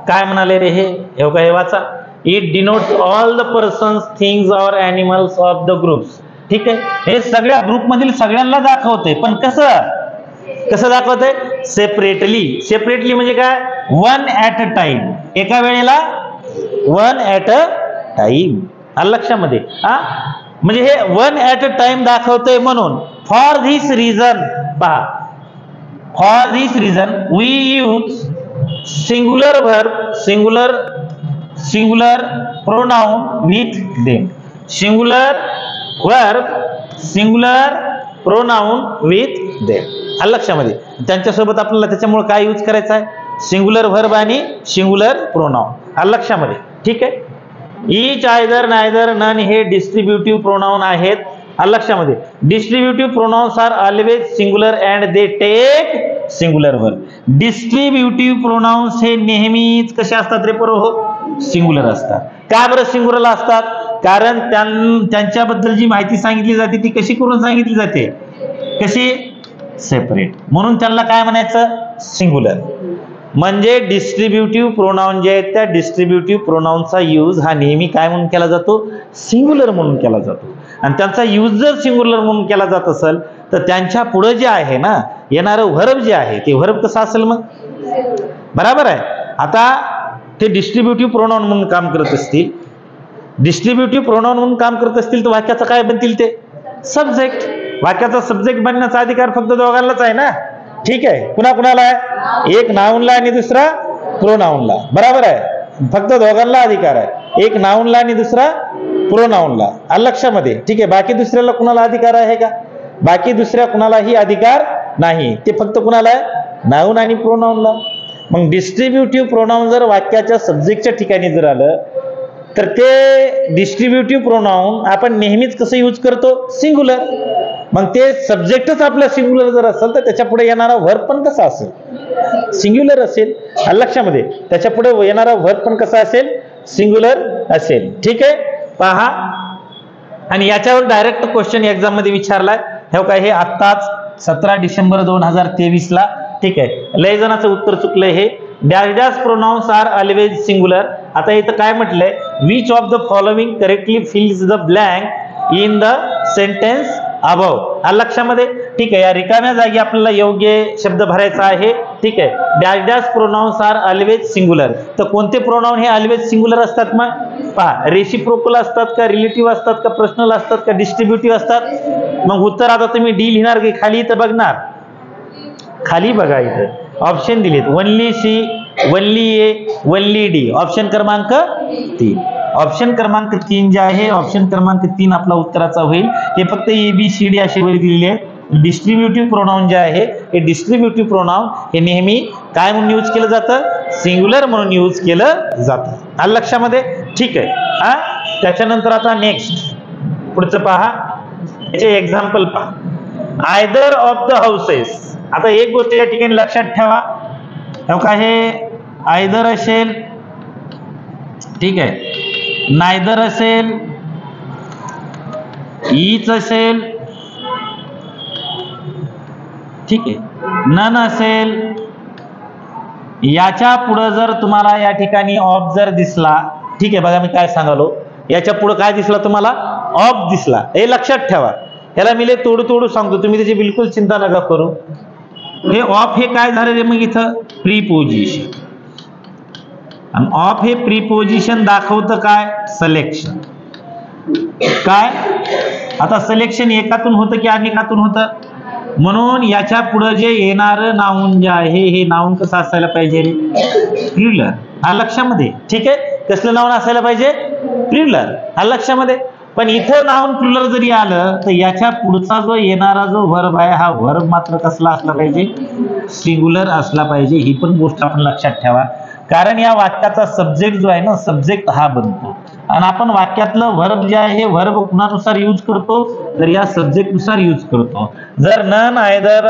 काय म्हणाले रे, हे का हे वाचा. It denotes all the persons, things और एनिमल्स ऑफ द ग्रुप्स. ठीक आहे. हे सगळ्या ग्रुप मधील सगळ्यांना दाखवते, पण कसं दाखवते, सेपरेटली म्हणजे काय, वन ऍट अ टाइम, एका वेळेला वन ऍट अ टाइम. लक्षामध्ये म्हणजे हे वन ऍट अ टाइम दाखवतोय. म्हणून फॉर धिस रिझन पहा, for this reason we use singular verb, singular pronoun with them. Singular verb, singular pronoun with them. लक्षामध्ये त्यांच्यासोबत आपल्याला त्याच्यामुळे काय यूज करायचं आहे, सिंगुलर वर्ब आणि सिंगुलर प्रोनाउन. लक्षामध्ये. ठीक आहे. इच, आयदर, नायदर, नन हे डिस्ट्रीब्युटिव्ह प्रोनाउन आहेत. लक्षामध्ये. Distributive pronouns are always singular and they take singular verb. Distributive pronouns हे नेहमीच कसे असतात रे पोरो, सिंगुलर असतात. का बरं सिंगुलर असतात, कारण त्यांच्याबद्दल जी माहिती सांगितली जाते ती कशी करून सांगितली जाते, कशी, सेपरेट. म्हणून त्यांना काय म्हणायचं, सिंगुलर. म्हणजे डिस्ट्रीब्युटिव्ह प्रोनाउन जे आहेत त्या डिस्ट्रीब्युटिव्ह प्रोनाउनचा यूज हा नेहमी काय म्हणून केला जातो, सिंगुलर म्हणून केला जातो. आणि त्यांचा यूज जर सिंगुलर म्हणून केला जात असेल तर त्यांच्या पुढे जे आहे ना येणारं व्हर्ब जे आहे ते व्हर्ब कसं असेल मग, बरोबर आहे. आता ते डिस्ट्रीब्युटिव्ह प्रोनाउन म्हणून काम करत असतील, डिस्ट्रीब्युटिव्ह प्रोनाउन म्हणून काम करत असतील तर वाक्याचं काय बनतील, ते सब्जेक्ट. वाक्याचा सब्जेक्ट बनण्याचा अधिकार फक्त दोघांनाच आहे ना. ठीक आहे. कुणाला आहे, एक नाउनला आणि दुसरा प्रोनाउनला. बरोबर आहे. फक्त दोघांना अधिकार आहे, एक नाउनला आणि दुसरा प्रोनाउनला. लक्षामध्ये. ठीक आहे. बाकी दुसऱ्याला कुणाला अधिकार आहे का, बाकी दुसऱ्या कुणालाही अधिकार नाही. ते फक्त कुणाला आहे, नाउन आणि प्रोनाउनला. मग डिस्ट्रीब्युटिव्ह प्रोनाउन जर वाक्याच्या सब्जेक्टच्या ठिकाणी जर आलं तर ते डिस्ट्रीब्युटिव्ह प्रोनाउन आपण नेहमीच कसं यूज करतो, सिंगुलर. मग ते सब्जेक्टच आपला सिंगुलर जर असेल तर त्याच्या पुढे येणारा वर्ब पण कसा असेल, सिंगुलर असेल. लक्षामध्ये. त्याच्या पुढे येणारा वर्ब पण कसा असेल, सिंगुलर असेल. ठीक आहे. पहा, आणि याच्यावर डायरेक्ट क्वेश्चन एक्झाम मध्ये विचारलाय. हे काय, हे आत्ताच 17 डिसेंबर 2023 ला. ठीक आहे. लय जणांचं उत्तर चुकलंय. हे dash dash pronouns are always singular. आता इथं काय म्हटलंय, which of the following correctly fills the blank in the sentence above. लक्षामध्ये. ठीक आहे. या रिकाम्या जागी आपल्याला योग्य शब्द भरायचा आहे. ठीक आहे. Dash dash pronouns are always singular. तर कोणते प्रोनाउन हे ऑलवेज सिंगुलर असतात मग पहा, रेसिप्रोकल असतात का, रिलेटिव्ह असतात का, पर्सनल असतात का, डिस्ट्रीब्युटिव्ह असतात. मग उत्तर आता तुम्ही डी लिहिणार की खाली इथं बघणार, खाली बघा इथं ऑप्शन दिलेत, वनली सी, वनली ए, वनली डी. ऑप्शन क्रमांक 3. ऑप्शन क्रमांक 3 जे आहे, ऑप्शन क्रमांक 3 आपला उत्तराचा होईल. हे फक्त ABCD असे वर दिलेले आहेत. डिस्ट्रीब्युटिव्ह प्रोनाउन जे आहे हे डिस्ट्रीब्युटिव्ह प्रोनाउन हे नेहमी काय म्हणून यूज केलं जातं, सिंगुलर म्हणून यूज केलं जातं. लक्षामध्ये. ठीक आहे. त्याच्यानंतर आता नेक्स्ट पुढचं पहा, याचे एक्झाम्पल पहा. Either of the houses. आता एक गोष्ट या ठिकाणी लक्षात ठेवा, हे आयदर असेल, ठीक आहे, नायदर असेल, ईच असेल, ठीक आहे, नन असेल. याच्या पुढे जर तुम्हाला या ठिकाणी ऑफ जर दिसला, ठीक आहे, बघा मी काय सांगालो, याच्या पुढे काय दिसला तुम्हाला, ऑफ दिसला. हे लक्षात ठेवा. याला मी तोडू सांगतो, तुम्ही त्याची बिलकुल चिंता नका करू. हे ऑफ हे काय झालं रे मग इथं, प्रीपोजिशन. आणि ऑफ हे प्रीपोजिशन दाखवतं काय, सिलेक्शन. काय आता सिलेक्शन एकातून होतं की अनेकातून होतं, म्हणून याच्या पुढे जे येणारं नाउन जे आहे हे नाउन कसं असायला पाहिजे रे, प्लुरल. हा लक्षामध्ये, ठीक आहे. कसलं नाउन असायला पाहिजे, प्लुरल. हा लक्षामध्ये. पण इथं नाउन प्लुरल जरी आलं तर याच्या पुढचा जो येणारा जो वर्ब आहे हा वर्ब मात्र कसला असला पाहिजे, सिंग्युलर असला पाहिजे. ही पण गोष्ट आपण लक्षात ठेवा, कारण या वाक्याचा सब्जेक्ट जो आहे ना, सब्जेक्ट हा बनतो. आणि आपण वाक्यातलं वर्ब जे आहे हे वर्ब कुणानुसार यूज करतो, तर या सब्जेक्ट नुसार यूज करतो. जर नन, आयदर,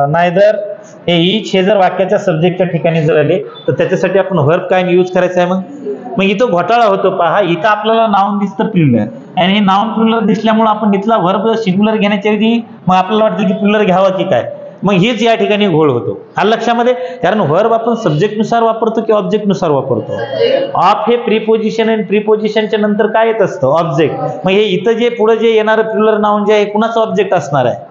नायदर हे इच हे जर वाक्याच्या सब्जेक्टच्या ठिकाणी जर आले तर त्याच्यासाठी आपण वर्ब काय यूज करायचं आहे. मग इथं घोटाळा होतो पहा. इथं आपल्याला नाउन दिसतं प्लुरल, आणि हे नाउन प्लुरल दिसल्यामुळे आपण इथला वर्ब सिंग्युलर घेण्याच्या ऐवजी मग आपल्याला वाटतं की प्लुरल घ्यावा की काय, मग हेच या ठिकाणी घोळ होतो. हा लक्षामध्ये. कारण वर्ब आपण सब्जेक्ट नुसार वापरतो की ऑब्जेक्ट नुसार वापरतो. ऑफ हे प्रीपोजिशन, आणि प्रीपोजिशनच्या नंतर काय येत असतं, ऑब्जेक्ट. मग हे इथं जे पुढे जे येणारं प्लुरल नाउन जे आहे कुणाचं ऑब्जेक्ट असणार आहे,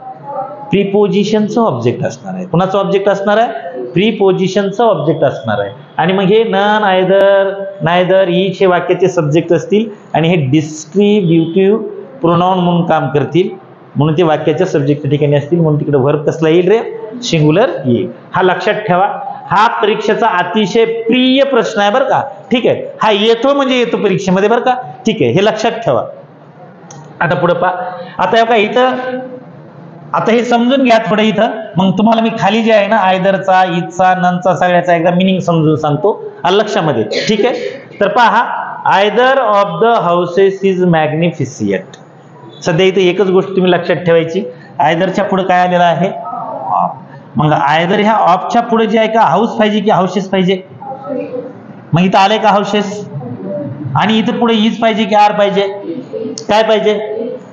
प्रीपोजिशनचं ऑब्जेक्ट असणार आहे. कुणाचं ऑब्जेक्ट असणार आहे, प्रीपोजिशनचं ऑब्जेक्ट असणार आहे. आणि मग हे नन, आयदर, नायदर, इच हे वाक्याचे सब्जेक्ट असतील, आणि हे डिस्ट्रीब्युटिव्ह प्रोनाउन म्हणून काम करतील, म्हणून ते वाक्याच्या सब्जेक्टच्या ठिकाणी असतील. म्हणून तिकडे वर्ब कसला येईल रे, सिंग्युलर येईल. हा लक्षात ठेवा. हा परीक्षेचा अतिशय प्रिय प्रश्न आहे बरं का, ठीक आहे. हा येतो म्हणजे येतो परीक्षेमध्ये बरं का, ठीक आहे. हे लक्षात ठेवा. आता पुढे पहा. आता का इथं आता हे समजून घ्या थोडं इथं, मग तुम्हाला मी खाली जे आहे ना आयदरचा, इचचा, ननचा सगळ्याचा एकदा मिनिंग समजून सांगतो लक्षामध्ये, ठीक आहे. तर पहा, either of the houses is magnificent. सध्या इथे एकच गोष्ट तुम्ही लक्षात ठेवायची, आयदरच्या पुढे काय आलेलं आहे, ऑफ. मग आयदर ह्या ऑफच्या पुढे जे आहे का हाऊस पाहिजे की हाऊसेस पाहिजे, मग इथं आलंय का हाऊसेस, आणि इथं पुढे इज पाहिजे की आर पाहिजे, काय पाहिजे.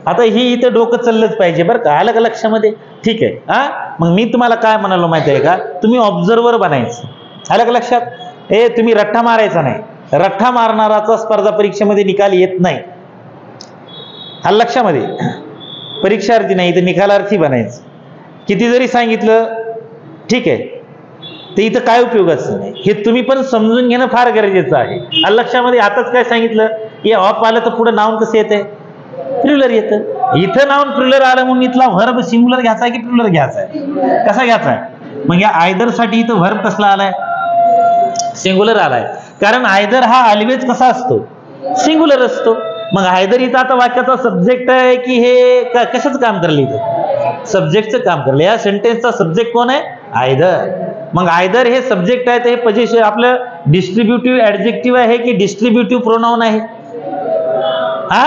आता ही इथं डोकं चाललंच पाहिजे बरं का, आलं का लक्षामध्ये, ठीक आहे. हा मग मी तुम्हाला काय म्हणालो माहिती आहे का, तुम्ही ऑब्झर्वर बनायचं. आलं का लक्षात. हे तुम्ही रट्टा मारायचा नाही, रट्टा मारणाराचा स्पर्धा परीक्षेमध्ये निकाल येत नाही. हा लक्षामध्ये. परीक्षार्थी नाही तर निकालार्थी बनायचं. किती जरी सांगितलं ठीक आहे ते इथं काय उपयोगाचं नाही, हे तुम्ही पण समजून घेणं फार गरजेचं आहे. लक्षामध्ये. आताच काय सांगितलं की ऑफ आलं तर पुढे नाउन कसं येते, प्लुरल येतं. इथं नाउन प्लुरल आलं म्हणून इथला व्हर्ब सिंग्युलर घ्यायचा आहे की प्लुरल घ्यायचा आहे, कसा घ्यायचा आहे. मग या आयदर साठी इथं व्हर्ब कसला आलाय, सिंग्युलर आलाय. कारण आयदर हा ऑलवेज कसा असतो, सिंग्युलर असतो. मग आयदर इथं आता वाक्याचा सब्जेक्ट आहे की हे कशाचं काम करलं, इथं सब्जेक्टचं काम करलं. या सेंटेन्सचा सब्जेक्ट कोण आहे, आयदर. मग आयदर हे सब्जेक्ट आहे तर हे पोझिशन आपलं डिस्ट्रीब्युटिव्ह ऍडजेक्टिव्ह आहे की डिस्ट्रीब्युटिव्ह प्रोनाउन आहे, हा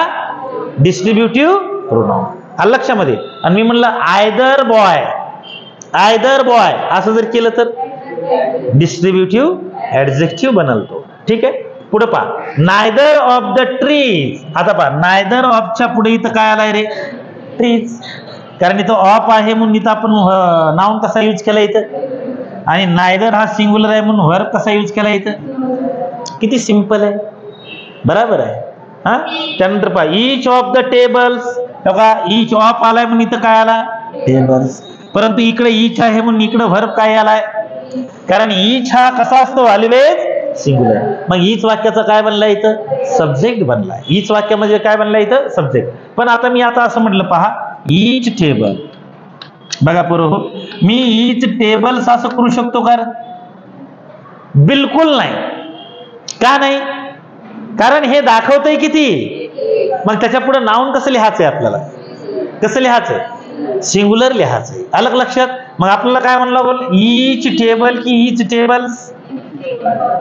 डिस्ट्रीब्युटिव्ह प्रोनाउन. हा लक्षामध्ये. आणि मी म्हणलं आयदर बॉय, आयदर बॉय असं जर केलं तर डिस्ट्रीब्युटिव्ह ऍडजेक्टिव्ह बनलतो, ठीक आहे. पुढे पहा, नायदर ऑफ द ट्रीज. आता पहा, नायदर ऑफच्या पुढे इथं काय आलाय रे, ट्रीज. कारण इथं ऑफ आहे म्हणून इथं आपण नाउन कसा यूज केला इथं, आणि नायदर हा सिंग्युलर आहे म्हणून व्हर्ब कसा यूज केला इथं. किती सिंपल आहे, बरोबर आहे. हा त्यानंतर पहा, इच ऑफ द टेबल्स. बघा इच ऑफ आलाय म्हणून इथं काय आला, टेबल्स. परंतु इकडे इच आहे म्हणून इकडे व्हर्ब काय आलाय, कारण इच हा कसा असतो, ऑलवेज सिंग्युलर. मग इच वाक्याचा काय बनलाय इथं, सब्जेक्ट बनलाय. इच वाक्यामध्ये काय बनलाय इथं, सब्जेक्ट. पण आता मी आता असं म्हटलं पहा, इच टेबल. बघा पूर्व, मी इच टेबल्स असं करू शकतो का, बिलकुल नाही. का नाही, कारण हे दाखवतंय किती. मग त्याच्या पुढे नाउन कसं लिहायचंय आपल्याला, कसं लिहायचंय, सिंग्युलर लिहायचंय. अलग लक्षात. मग आपल्याला काय म्हणलं बोल, इच टेबल की इच टेबल्स,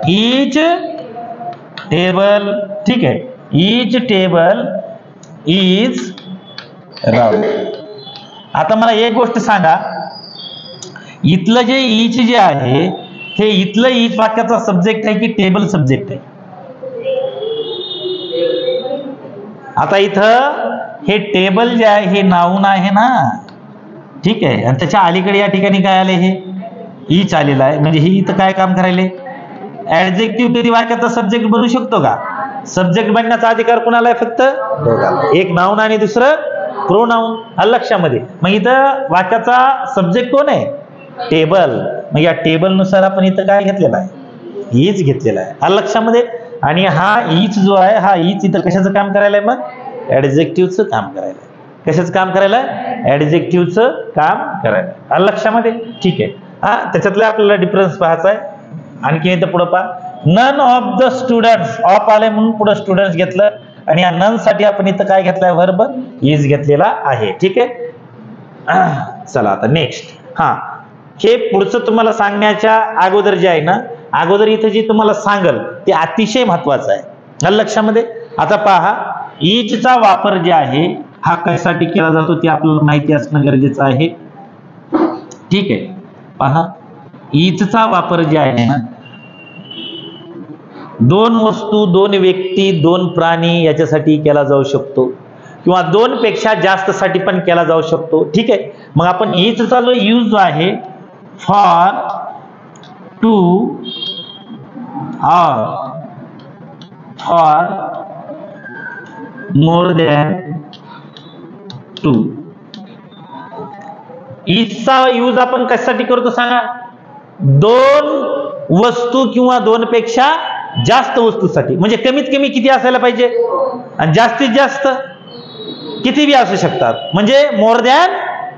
इच टेबल, ठीक आहे. इच टेबल इज राउंड. आता मला एक गोष्ट सांगा, इथलं जे इच जे आहे हे इथलं इच वाक्याचा सब्जेक्ट आहे की टेबल सब्जेक्ट आहे. आता इथं हे टेबल जे आहे हे नाउन आहे ना, ठीक आहे. आणि त्याच्या अलीकडे या ठिकाणी काय आले, हे इच आलेला आहे. म्हणजे ही इथं काय काम करायले, ऍडजेक्टिव्ह. तरी वाक्याचा सब्जेक्ट बनू शकतो का, सब्जेक्ट बनण्याचा अधिकार कुणाला आहे, फक्त एक नाउन आणि दुसरं प्रोनाउन. लक्षामध्ये. मग इथं वाक्याचा सब्जेक्ट कोण आहे, टेबल. मग या टेबल नुसार आपण इथं काय घेतलेलं आहे, हीच घेतलेला आहे. लक्षामध्ये. आणि हा इच जो आहे, हा इच इथं कशाचं काम करायला आहे? मग ऍडजेक्टिव्हचं काम करायला आहे. कशाचं काम करायला? ऍडजेक्टिव्हचं काम करायला. आलं लक्षामध्ये? ठीक आहे. त्याच्यातला आपल्याला डिफरन्स पाहायचा आहे. आणखी इथं पुढे पहा, none of the students, of आले म्हणून पुढे स्टुडंट्स घेतलं आणि या नन साठी आपण इथं काय घेतलाय? वर्ब इज घेतलेला आहे. ठीक आहे. चला आता नेक्स्ट. हे पुढचं तुम्हाला सांगण्याच्या अगोदर जे आहे ना, अगोदर इथे जे तुम्हाला सांगल ते अतिशय महत्वाचं आहे. आलं लक्षामध्ये? आता पहा, इजचा वापर जे आहे हा कशासाठी केला जातो ते आपल्याला माहिती असणं गरजेचं आहे. ठीक आहे. पहा, इजचा वापर जे आहे ना, दोन वस्तू, दोन व्यक्ती, दोन प्राणी याच्यासाठी केला जाऊ शकतो किंवा दोन पेक्षा जास्त साठी पण केला जाऊ शकतो. ठीक आहे. मग आपण इजचा जो यूज जो आहे for, two or for more than two, इजचा यूज आपण कशासाठी करतो सांगा? दोन वस्तू किंवा दोन पेक्षा जास्त वस्तूसाठी. म्हणजे कमीत कमी किती असायला पाहिजे आणि जास्तीत जास्त किती बी असू शकतात. म्हणजे more than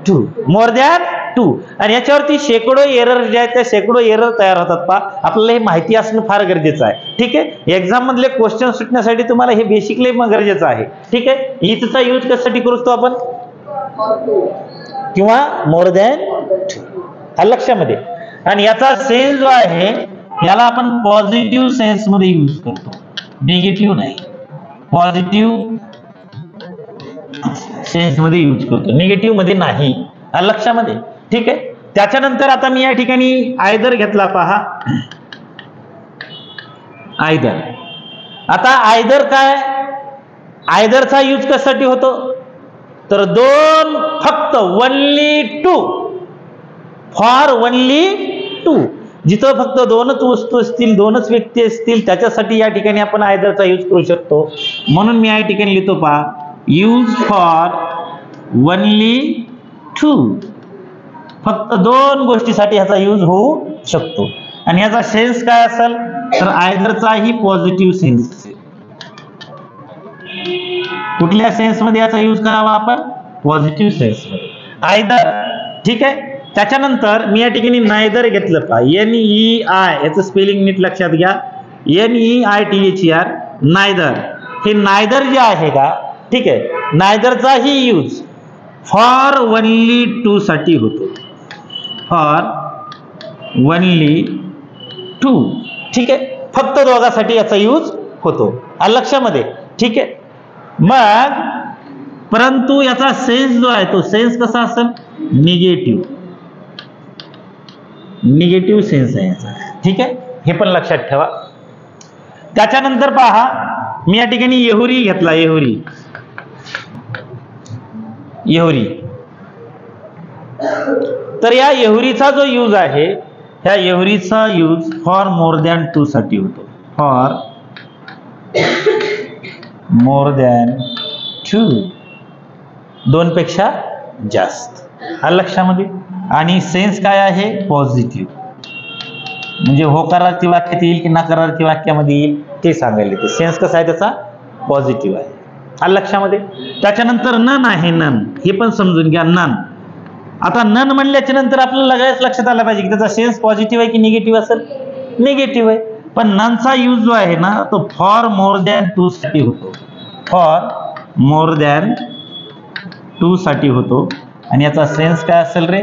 two, more than two. आणि याच्यावरती शेकडो एरर जे आहेत त्या शेकडो एरर तयार होतात. पहा, आपल्याला हे माहिती असणं फार गरजेचं आहे. ठीक आहे. एक्झाम मधले क्वेश्चन सुटण्यासाठी तुम्हाला हे बेसिकली गरजेचं आहे. ठीक आहे. इथचा यूज कशासाठी करतो आपण? किंवा मोर दॅन टू. लक्षामध्ये? आणि याचा सेन्स जो आहे याला आपण पॉझिटिव्ह सेन्स मध्ये यूज करतो, निगेटिव्ह नाही. पॉझिटिव्ह सेन्स मध्ये यूज करतो, निगेटिव्ह मध्ये नाही. लक्षामध्ये? ठीक आहे. त्याच्यानंतर आता मी या ठिकाणी आयदर घेतला. पहा, आयदर. आता आयदर काय? आयदरचा यूज कशासाठी होतो? तर दोन, फक्त only two, for only two. जिथं फक्त दोनच वस्तू असतील, दोनच व्यक्ती असतील त्याच्यासाठी या ठिकाणी आपण आयदरचा यूज करू शकतो. म्हणून मी या ठिकाणी लिहितो. पहा, यूज फॉर ओनली टू, फक्त दोन गोष्टीसाठी ह्याचा यूज होऊ शकतो. आणि याचा सेन्स काय असेल? तर आयदरचाही पॉझिटिव्ह सेन्स असेल. कुठल्या सेन्स मध्ये याचा यूज करावा आपण? पॉझिटिव्ह सेन्स मध्ये, आयदर. ठीक आहे. त्याच्यानंतर मी या ठिकाणी नायदर घेतलं. पहा, NEI, याचं स्पेलिंग नीट लक्षात घ्या. NEITHER, neither. हे नायदर जे आहे का, ठीक आहे, नायदरचाही यूज फॉर ओनली टू साठी होतो, फॉर ओनली टू. ठीक आहे. फक्त दोघांसाठी याचा यूज होतो. लक्षामध्ये? ठीक आहे. मग परंतु याचा सेन्स जो आहे तो सेन्स कसा असेल? निगेटिव्ह, निगेटिव्ह सेन्स आहे याचा. ठीक आहे. हे पण लक्षात ठेवा. त्याच्यानंतर पहा, मी या ठिकाणी येहुरी घेतला. येहुरी, येहुरी. तर या येहुरीचा जो यूज आहे, ह्या येहुरीचा use for more than two साठी होतो, फॉर मोर दॅन टू, दोन पेक्षा जास्त. लक्षामध्ये? आणि सेन्स काय आहे? पॉझिटिव्ह. म्हणजे होकारार्थी वाक्यात येईल की नकारार्थी वाक्यामध्ये येईल ते सांगायला येते. सेन्स कसा आहे त्याचा? पॉझिटिव्ह आहे. लक्षामध्ये? त्याच्यानंतर नन आहे. नन, हे पण समजून घ्या. नन. आता नन म्हणल्याच्या नंतर आपल्याला लगेच लक्षात आलं पाहिजे की त्याचा सेन्स पॉझिटिव्ह आहे की निगेटिव्ह असेल? निगेटिव्ह आहे. पण ननचा यूज जो आहे ना तो फॉर मोर दॅन टू साठी होतो, फॉर मोर दॅन टू साठी होतो. आणि याचा सेन्स काय असेल रे?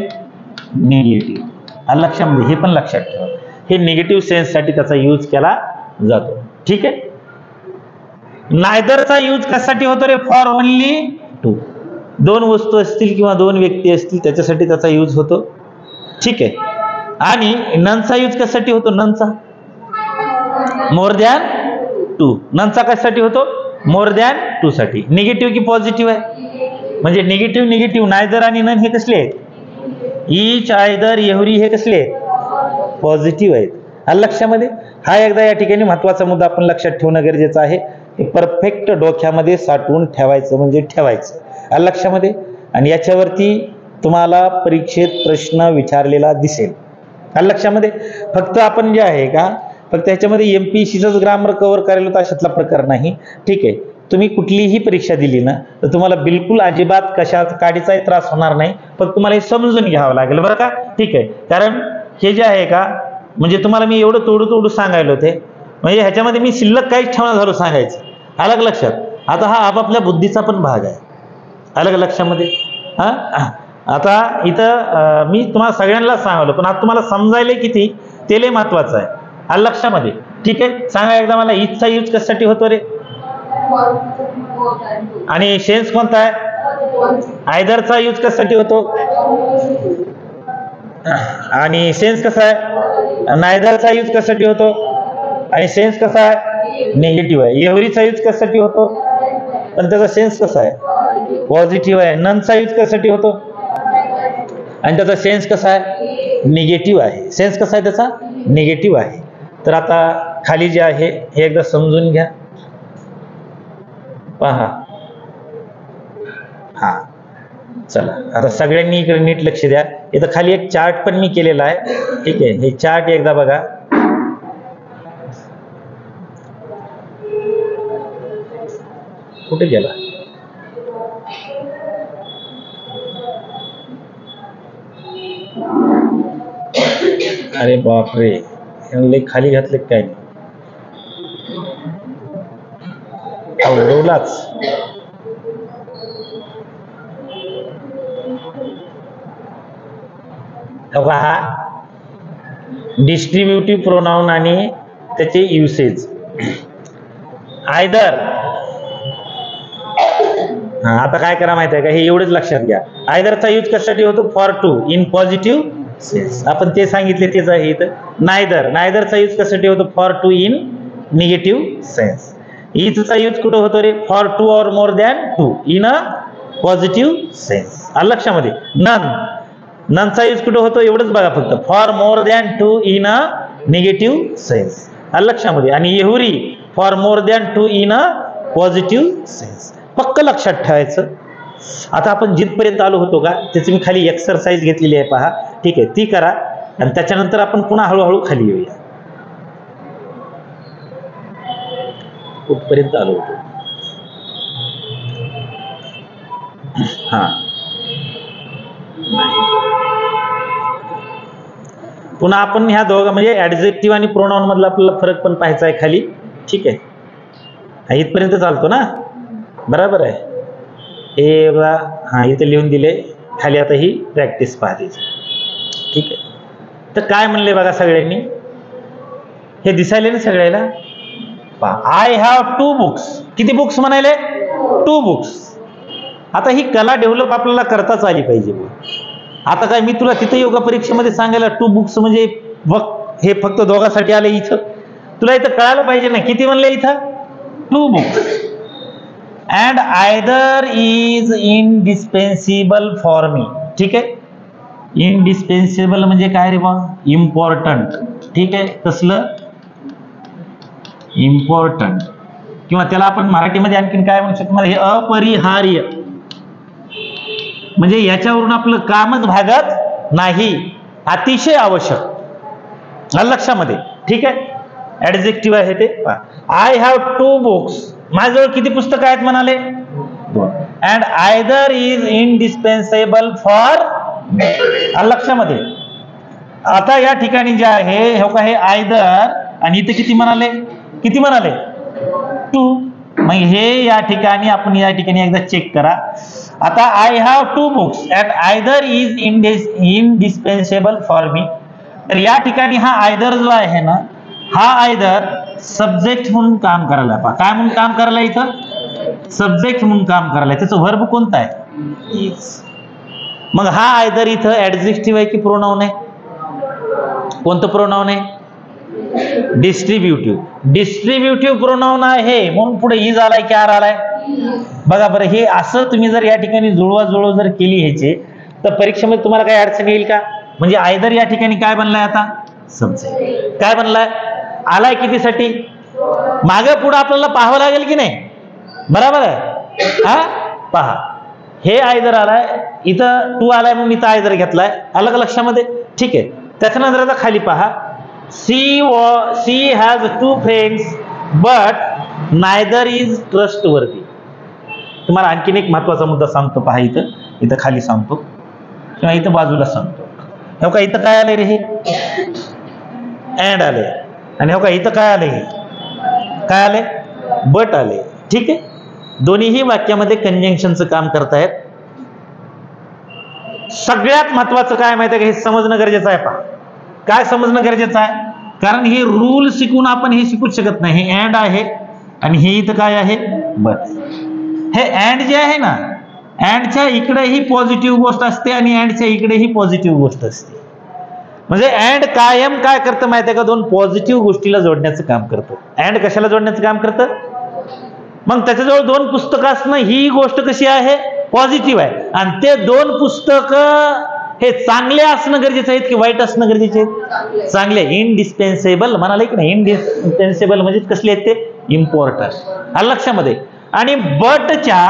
निगेटिव्ह. लक्षामध्ये? हे पण लक्षात ठेवा. हे निगेटिव्ह सेन्स साठी त्याचा यूज केला जातो. ठीक आहे. नायदरचा यूज कशासाठी होतो रे? फॉर ओनली टू, दोन वस्तू असतील किंवा दोन व्यक्ती असतील त्याच्यासाठी त्याचा यूज होतो. ठीक आहे. आणि ननचा यूज कशासाठी होतो? ननचा मोर दॅन टू, ननचा कशासाठी होतो? मोर दॅन टू साठी. निगेटिव्ह की पॉझिटिव्ह आहे? म्हणजे निगेटिव्ह, निगेटिव्ह. नायदर आणि नन हे कसले आहेत? ईच, आयदर, येहुरी हे कसले आहेत? पॉझिटिव्ह आहेत. लक्षामध्ये? हा एकदा या ठिकाणी महत्वाचा मुद्दा आपण लक्षात ठेवणं गरजेचं आहे. हे परफेक्ट डोक्यामध्ये साठवून ठेवायचं म्हणजे ठेवायचं. लक्षामध्ये? आणि याच्यावरती तुम्हाला परीक्षेत प्रश्न विचारलेला दिसेल. लक्षामध्ये? फक्त आपण जे आहे का फक्त ह्याच्यामध्ये MPSCचंच ग्रामर कव्हर करायला होतं अशातला प्रकार नाही. ठीक आहे, तुम्ही कुठलीही परीक्षा दिली ना तर तुम्हाला बिलकुल अजिबात कशा काडीचाही त्रास होणार नाही, पण तुम्हाला हे समजून घ्यावं लागेल बरं का. ठीक आहे, कारण हे जे आहे का म्हणजे तुम्हाला मी एवढं तोडू सांगायला होते, म्हणजे ह्याच्यामध्ये मी शिल्लक काहीच ठेवणार झालो सांगायचं. अलग लक्षात. आता हा आपापल्या बुद्धीचा पण भाग आहे. अलग लक्षामध्ये. आता इथं मी तुम्हाला सगळ्यांना सांगलो, पण आता तुम्हाला समजायला किती ते लय महत्वाचं आहे. अलग लक्षामध्ये. ठीक आहे, सांगा एकदा मला इथचा यूज कशासाठी होतो रे? आणि सेन्स कोणता आहे? आयदरचा यूज कशासाठी होतो? आणि सेन्स कसा आहे? नायदरचा यूज कशासाठी होतो? आणि सेन्स कसा आहे? निगेटिव्ह आहे. एव्हरीचा यूज कशासाठी होतो? पण त्याचा सेन्स कसा आहे? पॉझिटिव्ह आहे. ननचा यूज कशासाठी होतो? आणि त्याचा सेन्स कसा आहे? निगेटिव्ह आहे. सेन्स कसा आहे त्याचा? निगेटिव्ह आहे. तर आता खाली जे आहे हे एकदा समजून घ्या. पहा. हा, चला आता सगळ्यांनी इकडे नीट लक्ष द्या. इथं खाली एक चार्ट पण मी केलेला आहे. ठीक आहे, हे चार्ट एकदा बघा. कुठे गेला? अरे बापरे, लय खाली घातले काय? उडवलाच. हा डिस्ट्रीब्युटिव्ह प्रोनाउन आणि त्याचे युसेज. आयदर, आता काय करा माहिती आहे का, हे एवढंच लक्षात घ्या. आयदरचा यूज कशासाठी होतो? For two in positive sense. आपण ते सांगितले तेच आहे इथं. नायदरचा यूज कशासाठी होतो? For two in negative sense. इथचा यूज कुठं होतो रे? For two or more than two in a positive sense. लक्षामध्ये. ननचा यूज कुठं होतो? एवढंच बघा फक्त. For more than two in a negative sense. लक्षामध्ये. आणि every for more than two in a positive sense. पक्क लक्षात ठेवायचं. आता आपण जिथपर्यंत आलो होतो का त्याची मी खाली एक्सरसाइज घेतलेली आहे पहा. ठीक आहे, ती करा आणि त्याच्यानंतर आपण पुन्हा हळूहळू खाली येऊया. कुठपर्यंत आलो होतो? हा, पुन्हा आपण ह्या दोघं म्हणजे ऍडजेक्टिव्ह आणि प्रोनाउन मधला आपल्याला फरक पण पाहायचा आहे खाली. ठीक आहे, इथपर्यंत चालतो ना? बरोबर आहे. हे बघा, हा इथे लिहून दिले खाली. आता ही प्रॅक्टिस पाहते. ठीक आहे, तर काय म्हणले बघा सगळ्यांनी? हे दिसायले ना सगळ्याला? I have 2 books. किती बुक्स म्हणाले? 2 बुक्स. आता ही कला डेव्हलप आपल्याला करताच आली पाहिजे. आता काय मी तुला तिथे योगा परीक्षेमध्ये सांगायला 2 बुक्स म्हणजे हे फक्त दोघांसाठी आले इथं? तुला इथं कळायला पाहिजे ना किती म्हणले इथं? 2 books. And either is indispensable for me. ठीक आहे, इनडिस्पेन्सिबल म्हणजे काय रे बा? इम्पॉर्टंट. ठीक आहे, कसलं? इम्पॉर्टंट. किंवा त्याला आपण मराठीमध्ये आणखीन काय म्हणू शकतो? हे अपरिहार्य. म्हणजे याच्यावरून आपलं कामच भागत नाही. अतिशय आवश्यक. लक्षामध्ये. ठीक आहे, ऍडजेक्टिव्ह आहे ते. I have 2 books. माझ्याजवळ किती पुस्तकं आहेत म्हणाले? 2. And either is indispensable for. लक्षामध्ये. आता या ठिकाणी जे आहे हे आयदर आणि इथे किती म्हणाले? किती म्हणाले? 2. मग हे या ठिकाणी आपण या ठिकाणी एकदा चेक करा. आता I have 2 books and either is indispensable for me. तर या ठिकाणी हा आयदर जो आहे ना, हा आयदर सब्जेक्ट म्हणून काम करायला. काय म्हणून काम करायला? इथं सब्जेक्ट म्हणून काम करायला. त्याचं व्हर्ब कोणता आहे? इज. मग हा आयदर इथं ऍडजेक्टिव्ह आहे की प्रोनाउन आहे? कोणतं प्रोनाउन आहे? डिस्ट्रीब्युटिव्ह. डिस्ट्रीब्युटिव्ह प्रोनाउन आहे म्हणून पुढे इज आलाय की आर आलाय? बघा बरं, हे असं तुम्ही जर या ठिकाणी जुळवाजुळव जर केली ह्याची तर परीक्षेमध्ये तुम्हाला काही अडचण येईल का? म्हणजे आयदर या ठिकाणी काय बनलाय? आता सब्जेक्ट काय बनलाय? आलाय कितीसाठी? मागे पुढे आपल्याला पाहावं लागेल की नाही? बरोबर आहे. हा, पहा, हे आयदर आलाय, इथं 2 आलाय म्हणून इथं आयदर घेतलाय. अलग लक्षामध्ये. ठीक आहे, त्याच्यानंतर आता खाली पहा. She has 2 friends but neither is trustworthy. तुम्हाला आणखीन एक महत्वाचा मुद्दा सांगतो पहा, इथं खाली सांगतो किंवा इथं बाजूला सांगतो. हो का, इथं काय आले रे, हे अँड आले, आणि हो का इथं काय आले, काय आले, बट आले. ठीक आहे, दोन्हीही वाक्यामध्ये कंजंक्शनचं काम करतायत. सगळ्यात महत्वाचं काय माहिती आहे का, हे समजणं गरजेचं आहे. पहा काय समजणं गरजेचं आहे, कारण हे रूल शिकून आपण हे शिकूच शकत नाही. हे अँड आहे आणि हे इथं काय आहे, बट. हे अँड जे आहे ना, अँडच्या इकडेही पॉझिटिव्ह गोष्ट असते आणि अँडच्या इकडेही पॉझिटिव्ह गोष्ट असते. म्हणजे अँड कायम काय करतं माहिती आहे का, दोन पॉझिटिव्ह गोष्टीला जोडण्याचं काम करतं. अँड कशाला जोडण्याचं काम करतं, मग त्याच्याजवळ 2 पुस्तकं असणं ही गोष्ट कशी आहे, पॉझिटिव्ह आहे. आणि ते 2 पुस्तकं हे चांगले असणं गरजेचं आहे की वाईट असणं गरजेचे आहेत, चांगले. इनडिस्पेन्सेबल म्हणाले की नाही, इनडिस्पेन्सेबल म्हणजे कसले आहेत ते, इम्पॉर्टंट. लक्षामध्ये. आणि बटच्या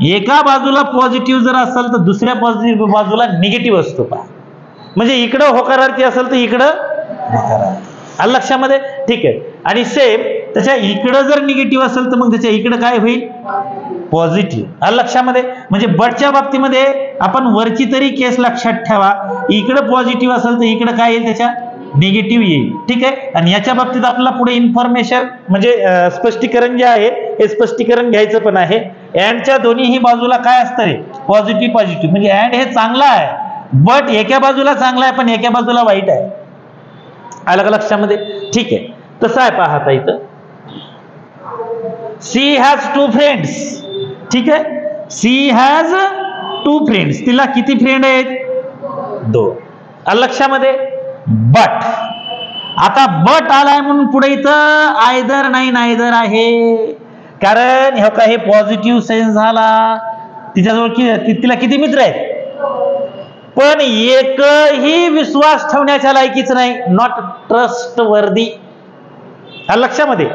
एका बाजूला पॉझिटिव्ह जर असेल तर दुसऱ्या पॉझिटिव्ह बाजूला निगेटिव्ह असतो. पहा म्हणजे इकडं होकारार्थी असेल तर इकडं नकारार्थी. लक्षामध्ये. ठीक आहे, आणि सेम त्याच्या इकडं जर निगेटिव्ह असेल तर मग त्याच्या इकडं काय होईल, पॉझिटिव्ह. लक्षामध्ये. म्हणजे बटच्या बाबतीमध्ये आपण वरची तरी केस लक्षात ठेवा, इकडं पॉझिटिव्ह असेल तर इकडं काय येईल, त्याच्या निगेटिव्ह येईल. ठीक आहे, आणि याच्या बाबतीत आपल्याला पुढे इन्फॉर्मेशन म्हणजे स्पष्टीकरण जे आहे हे स्पष्टीकरण घ्यायचं पण आहे. अँडच्या दोन्हीही बाजूला काय असतं रे, पॉझिटिव्ह पॉझिटिव्ह. म्हणजे अँड हे चांगलं आहे, बट एका बाजूला चांगला आहे पण एका बाजूला वाईट आहे. आलं का लक्षामध्ये. ठीक आहे, तसं आहे. पहा आता इथं सी हॅज 2 फ्रेंड्स. ठीक आहे, सी हॅज 2 फ्रेंड्स. तिला किती फ्रेंड आहेत, 2. लक्षामध्ये. बट आता बट आलाय म्हणून पुढे इथं आयदर नाही नायदर आहे, कारण हे पॉझिटिव्ह सेन्स झाला. तिच्याजवळ तिला किती मित्र आहेत, पण एकही विश्वास ठेवण्याच्या लायकीच नाही, नॉट ट्रस्टवर्दी. लक्षामध्ये.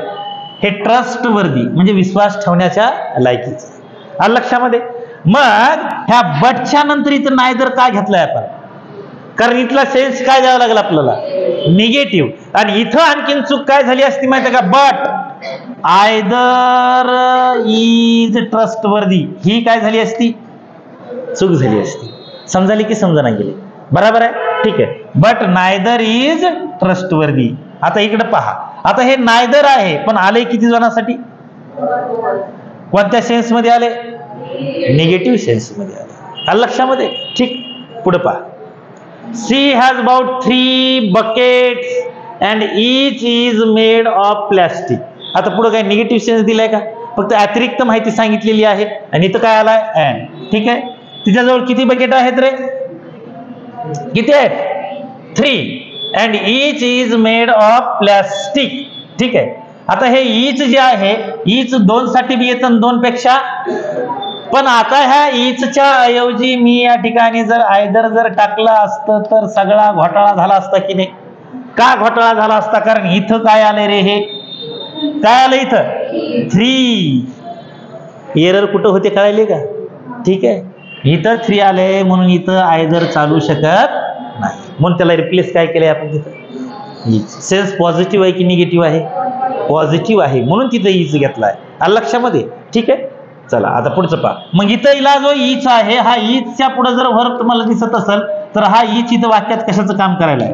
हे ट्रस्टवर्दी म्हणजे विश्वास ठेवण्याच्या लायकीच. लक्षामध्ये. मग ह्या बटच्या नंतर इथं नायदर काय घेतलंय आपण, कारण इथला सेन्स काय द्यावा लागला आपल्याला, निगेटिव्ह. आणि इथं आणखीन चूक काय झाली असती माहिती का, बट आयदर इज ट्रस्टवर्दी, ही काय झाली असती, चूक झाली असती. समजाली की समजा नाही गेली, बरोबर आहे. ठीक आहे, बट नायदर इज ट्रस्टवर्दी. आता इकडे पहा, आता हे नायदर आहे पण आले किती जणांसाठी, कोणत्या सेन्स मध्ये आले, निगेटिव्ह सेन्स मध्ये आले. लक्षामध्ये. ठीक, पुढे पहा. She has about 3 buckets and each is made of plastic. आता पुढे काय निगेटिव्ह सेन्स दिलाय का, फक्त अतिरिक्त माहिती सांगितलेली आहे. आणि इथं काय आलाय, अँड. ठीक आहे, तिच्याजवळ किती बकेट आहेत रे, किती आहेत, 3. and each is made of plastic. ठीक आहे, आता हे each जे आहे, each 2 साठी बी येतं, 2 पेक्षा. पण आता ह्या eachच्या ऐवजी मी या ठिकाणी जर आयदर जर टाकलं असतं तर सगळा घोटाळा झाला असता की नाही. का घोटाळा झाला असता, कारण इथं काय आलंय रे, हे काय आलं इथं, 3. एरर कुठं होते कळायले का. ठीक आहे, इथं 3 आले म्हणून इथं आयदर चालू शकत नाही, म्हणून त्याला रिप्लेस काय केलंय आपण तिथं, सेन्स पॉझिटिव्ह आहे की निगेटिव्ह आहे, पॉझिटिव्ह आहे म्हणून तिथं ईच घेतलाय. लक्षामध्ये. ठीक आहे, चला आता पुढचं पहा. मग इथं इला जो ईच आहे, हा ईचच्या पुढे जर वर्ब तुम्हाला दिसत असेल तर हा ईच इथं वाक्यात कशाचं काम करायला आहे,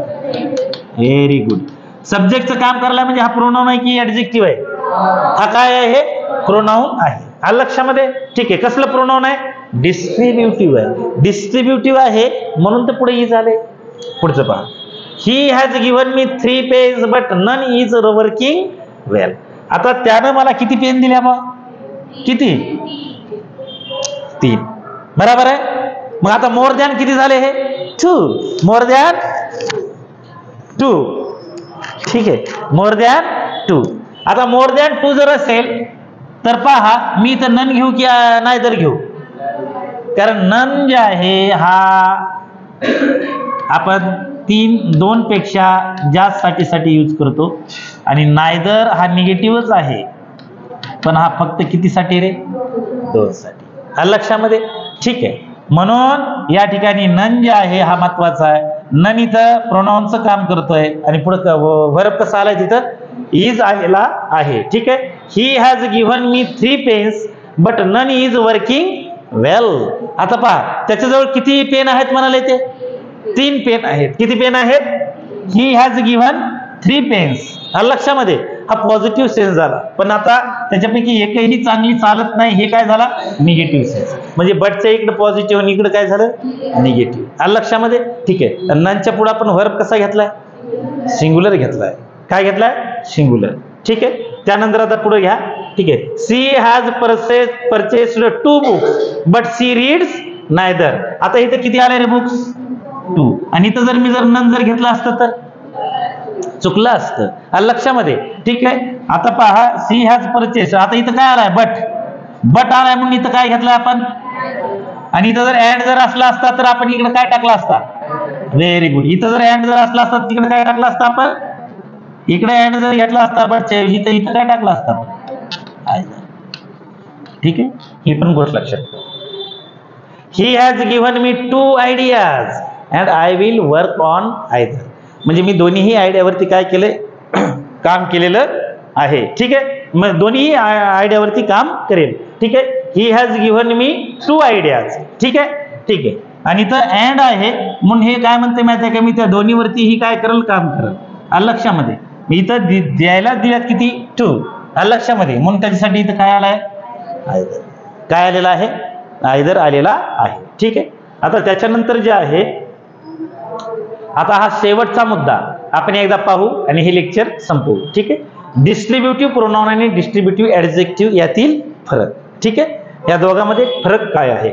व्हेरी गुड, सब्जेक्टचं काम करायला. म्हणजे हा प्रोनाउन आहे की ऍडजेक्टिव्ह आहे, हा काय आहे, प्रोनाउन आहे. लक्षामध्ये. ठीक आहे, कसलं प्रोनाउन आहे, डिस्ट्रीब्युटिव्ह आहे. डिस्ट्रीब्युटिव्ह आहे म्हणून तर पुढे ईच आले. पुढचं पहा. He has given me 3 pens but none is working well. आता त्यानं मला किती पेन दिल्या बा, किती, 3. बरोबर आहे. मग आता मोर दॅन किती झाले, हे 2, मोर दॅन 2. ठीक आहे, मोर दॅन 2. आता मोर दॅन 2 जर असेल तर पहा, मी इथं नन घेऊ की नायदर घेऊ, कारण नन जे आहे हा आपण 2 पेक्षा जास्त साठी यूज करतो, आणि नायदर हा निगेटिव्हच आहे पण हा फक्त कितीसाठी रे, 2 साठी. लक्षामध्ये. ठीक आहे, म्हणून या ठिकाणी नन जे आहे हा महत्वाचा आहे. नन इथं प्रोनाउनचं काम करतोय आणि पुढे वर्ब कसा आलाय तिथं इज आलेला आहे. ठीक आहे. He has given me 3 pens but none is working well. आता पहा त्याच्याजवळ किती पेन आहेत म्हणाले ते 3 पेन आहेत. किती पेन आहेत? He has given 3 pens. लक्षामध्ये हा पॉझिटिव्ह सेन्स झाला. पण आता त्याच्यापैकी एकही चांगली चालत नाही हे काय झाला निगेटिव्ह सेन्स. म्हणजे बटच्या इकडे पॉझिटिव्ह आणि इकडे काय झालं निगेटिव्ह. लक्षामध्ये. ठीक आहे. ननच्या पुढे आपण वर्ब कसा घेतलाय सिंग्युलर घेतलाय. काय घेतलाय सिंग्युलर. ठीक आहे. त्यानंतर आता पुढे घ्या. ठीक आहे. She has purchased 2 books but she reads neither. आता इथे किती आले रे बुक्स 2 आणि इथं जर मी नन जर घेतलं असतं तर चुकलं असतं. लक्षामध्ये. ठीक आहे. आता पहा सी हॅज परचेस. आता इथं काय आलाय बट आलाय म्हणून इथं काय घेतलं आपण आणि इथं जर अँड जर असला असता तर आपण इकडे काय टाकला असता. Very good. इथं जर अँड जर असला असता तिकडे काय टाकलं असतं आपण इकडे अँड जर घेतला असता बटच्या इथं काय टाकलं असतं. ठीक आहे. ही पण गोष्ट लक्षात ठेवा. ही has given me 2 ideas and I will work on either. म्हणजे मी दोन्हीही आयडियावरती काय केले काम केलेलं आहे. ठीक आहे. मग दोन्ही आयडियावरती काम करेल. ठीक आहे. He has given me 2 ideas. ठीक आहे. ठीक आहे. आणि इथं अँड आहे म्हणून हे काय म्हणते माहिती आहे का मी त्या दोन्हीवरती ही काय करेल काम करेल. लक्षामध्ये. मी इथं द्यायला दिल्यात किती 2. लक्षामध्ये. म्हणून त्याच्यासाठी इथं काय आलाय आयदर. काय आलेला आहे आयदर आलेला आहे. ठीक आहे. आता त्याच्यानंतर जे आहे आता हा शेवटचा मुद्दा आपण एकदा पाहू आणि हे लेक्चर संपवू. ठीक आहे. डिस्ट्रीब्युटिव्ह प्रोनाउन आणि डिस्ट्रीब्युटिव्ह ऍडजेक्टिव्ह यातील फरक. ठीक आहे. या दोघांमध्ये फरक काय आहे.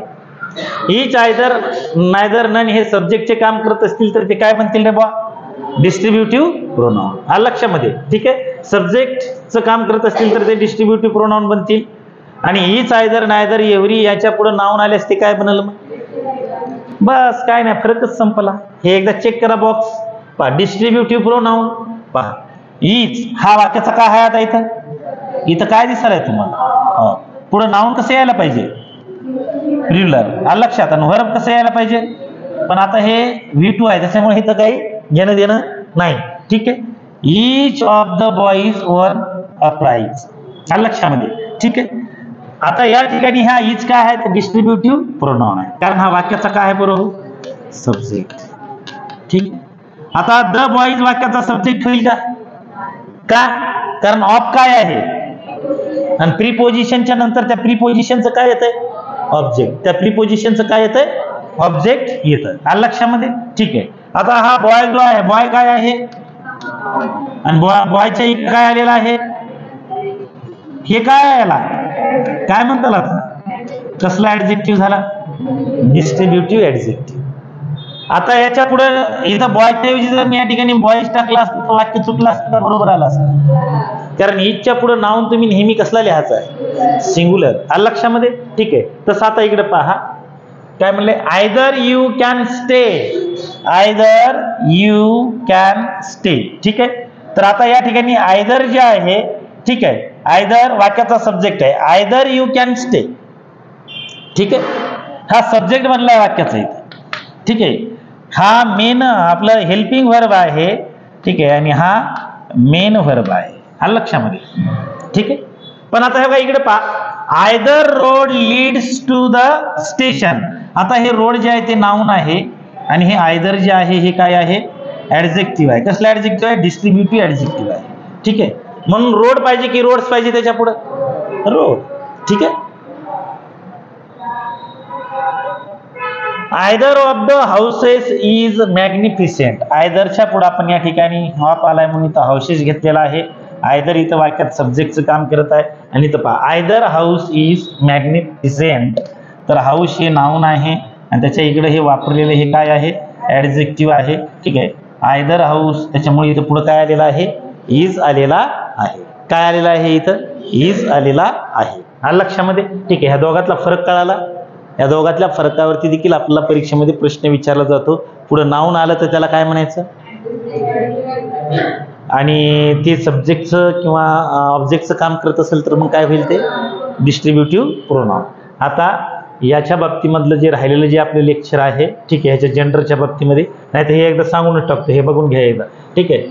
इच आयदर नायदर नन हे सब्जेक्टचे काम करत असतील तर ते काय म्हणतील रे बा डिस्ट्रीब्युटिव्ह प्रोनाउन. लक्षामध्ये. ठीक आहे. सब्जेक्टचं काम करत असतील तर ते डिस्ट्रीब्युटिव्ह प्रोनाउन बनतील आणि इच आयदर नायदर एव्हरी याच्या पुढे नाउन आल्यास ते काय बनल मग बस काय नाही फरकच संपला. हे एकदा चेक करा बॉक्स पहा डिस्ट्रीब्युटिव्ह प्रोनाउन पहा इच हा वाक्याचा काय आहे आता इथं काय दिसणार आहे तुम्हाला पुढे नाउन कसं यायला पाहिजे प्लुरल. लक्षात. आणि वर्ब कसं यायला पाहिजे पण आता हे V2 आहे त्याच्यामुळे इथं काही घेणं देणं नाही. ठीक आहे. इच ऑफ द बॉईज वर अ प्राइज. लक्षामध्ये. ठीक आहे. आता या ठिकाणी हा इज काय आहे डिस्ट्रीब्युटिव्ह प्रोनाउन आहे कारण हा वाक्याचा काय आहे बरोबर सब्जेक्ट. ठीक. आता द बॉईज वाक्याचा सब्जेक्ट होईल का कारण ऑफ काय आहे आणि प्रीपोजिशनच्या नंतर त्या प्रीपोजिशनचं काय येतंय ऑब्जेक्ट. त्या प्रीपोजिशनचं काय येतंय ऑब्जेक्ट येतं. लक्षामध्ये. ठीक आहे. आता हा बॉय जो आहे बॉय काय आहे आणि बॉयच्या इकडे काय आलेला आहे हे काय याला काय म्हणतात आता कसला ऍडजेक्टिव्ह झाला डिस्ट्रीब्युटिव्ह ऍडजेक्टिव्ह. आता याच्या पुढे इथं बॉयच्या ऐवजी जर मी या ठिकाणी बॉयज टाकला असतं तर वाक्य चुकलं असतं बरोबर आलं असतं कारण इजच्या पुढे नाउन तुम्ही नेहमी कसला लिहायचा आहे सिंग्युलर. लक्षामध्ये. ठीक आहे. तसं आता इकडे पहा काय म्हणले either you can stay. Either you can stay. ठीक आहे. तर आता या ठिकाणी आयदर जे आहे ठीक आहे आयदर वाक्याचा सब्जेक्ट आहे आयदर यू कॅन स्टे. ठीक आहे. हा सब्जेक्ट बनलाय वाक्याचा इथे. ठीक आहे. हा मेन आपलं हेल्पिंग व्हर्ब आहे. ठीक आहे. आणि हा मेन व्हर्ब आहे. लक्षामध्ये. ठीक आहे. पण आता हे बघा इकडे पहा either road leads to the station. आता हे रोड जे आहे ते नाउन आहे आणि हे आयदर जे आहे हे काय आहे ऍडजेक्टिव्ह आहे. कसला ऍडजेक्टिव्ह आहे डिस्ट्रीब्युटिव्ह ऍडजेक्टिव्ह आहे. ठीक आहे. म्हणून रोड पाहिजे की रोड्स पाहिजे त्याच्या पुढे रोड. ठीक आहे. Either of the houses is magnificent. आयदरच्या पुढे आपण या ठिकाणी ऑफ आलाय म्हणून इथं हाऊसेस घेतलेला आहे. आयदर इथं वाक्यात सब्जेक्टचं काम करत आहे आणि इथं पहा आयदर हाऊस इज मॅग्निफिसेंट. तर हाऊस हे नाउन आहे आणि त्याच्या इकडे हे वापरलेलं हे काय आहे ऍडजेक्टिव्ह आहे. ठीक आहे. आयदर हाऊस त्याच्यामुळे इथं पुढे काय आलेला आहे इज आलेला आहे. काय आलेला आहे इथं इज आलेला आहे. लक्षामध्ये. ठीक आहे. ह्या दोघातला फरक कळाला. या दोघातल्या फरकावरती देखील आपल्याला परीक्षेमध्ये प्रश्न विचारला जातो. पुढे नाउन आलं तर त्याला काय म्हणायचं आणि ते सब्जेक्टचं किंवा ऑब्जेक्टचं काम करत असेल तर मग काय होईल ते डिस्ट्रीब्युटिव्ह प्रोनाउन. आता याच्या बाबतीमधलं जे राहिलेलं जे आपले लेक्चर आहे, ठीक आहे, ह्याच्या जेंडरच्या बाबतीमध्ये, नाही तर हे एकदा सांगूनच टाकतो, हे बघून घ्या एकदा, ठीक आहे.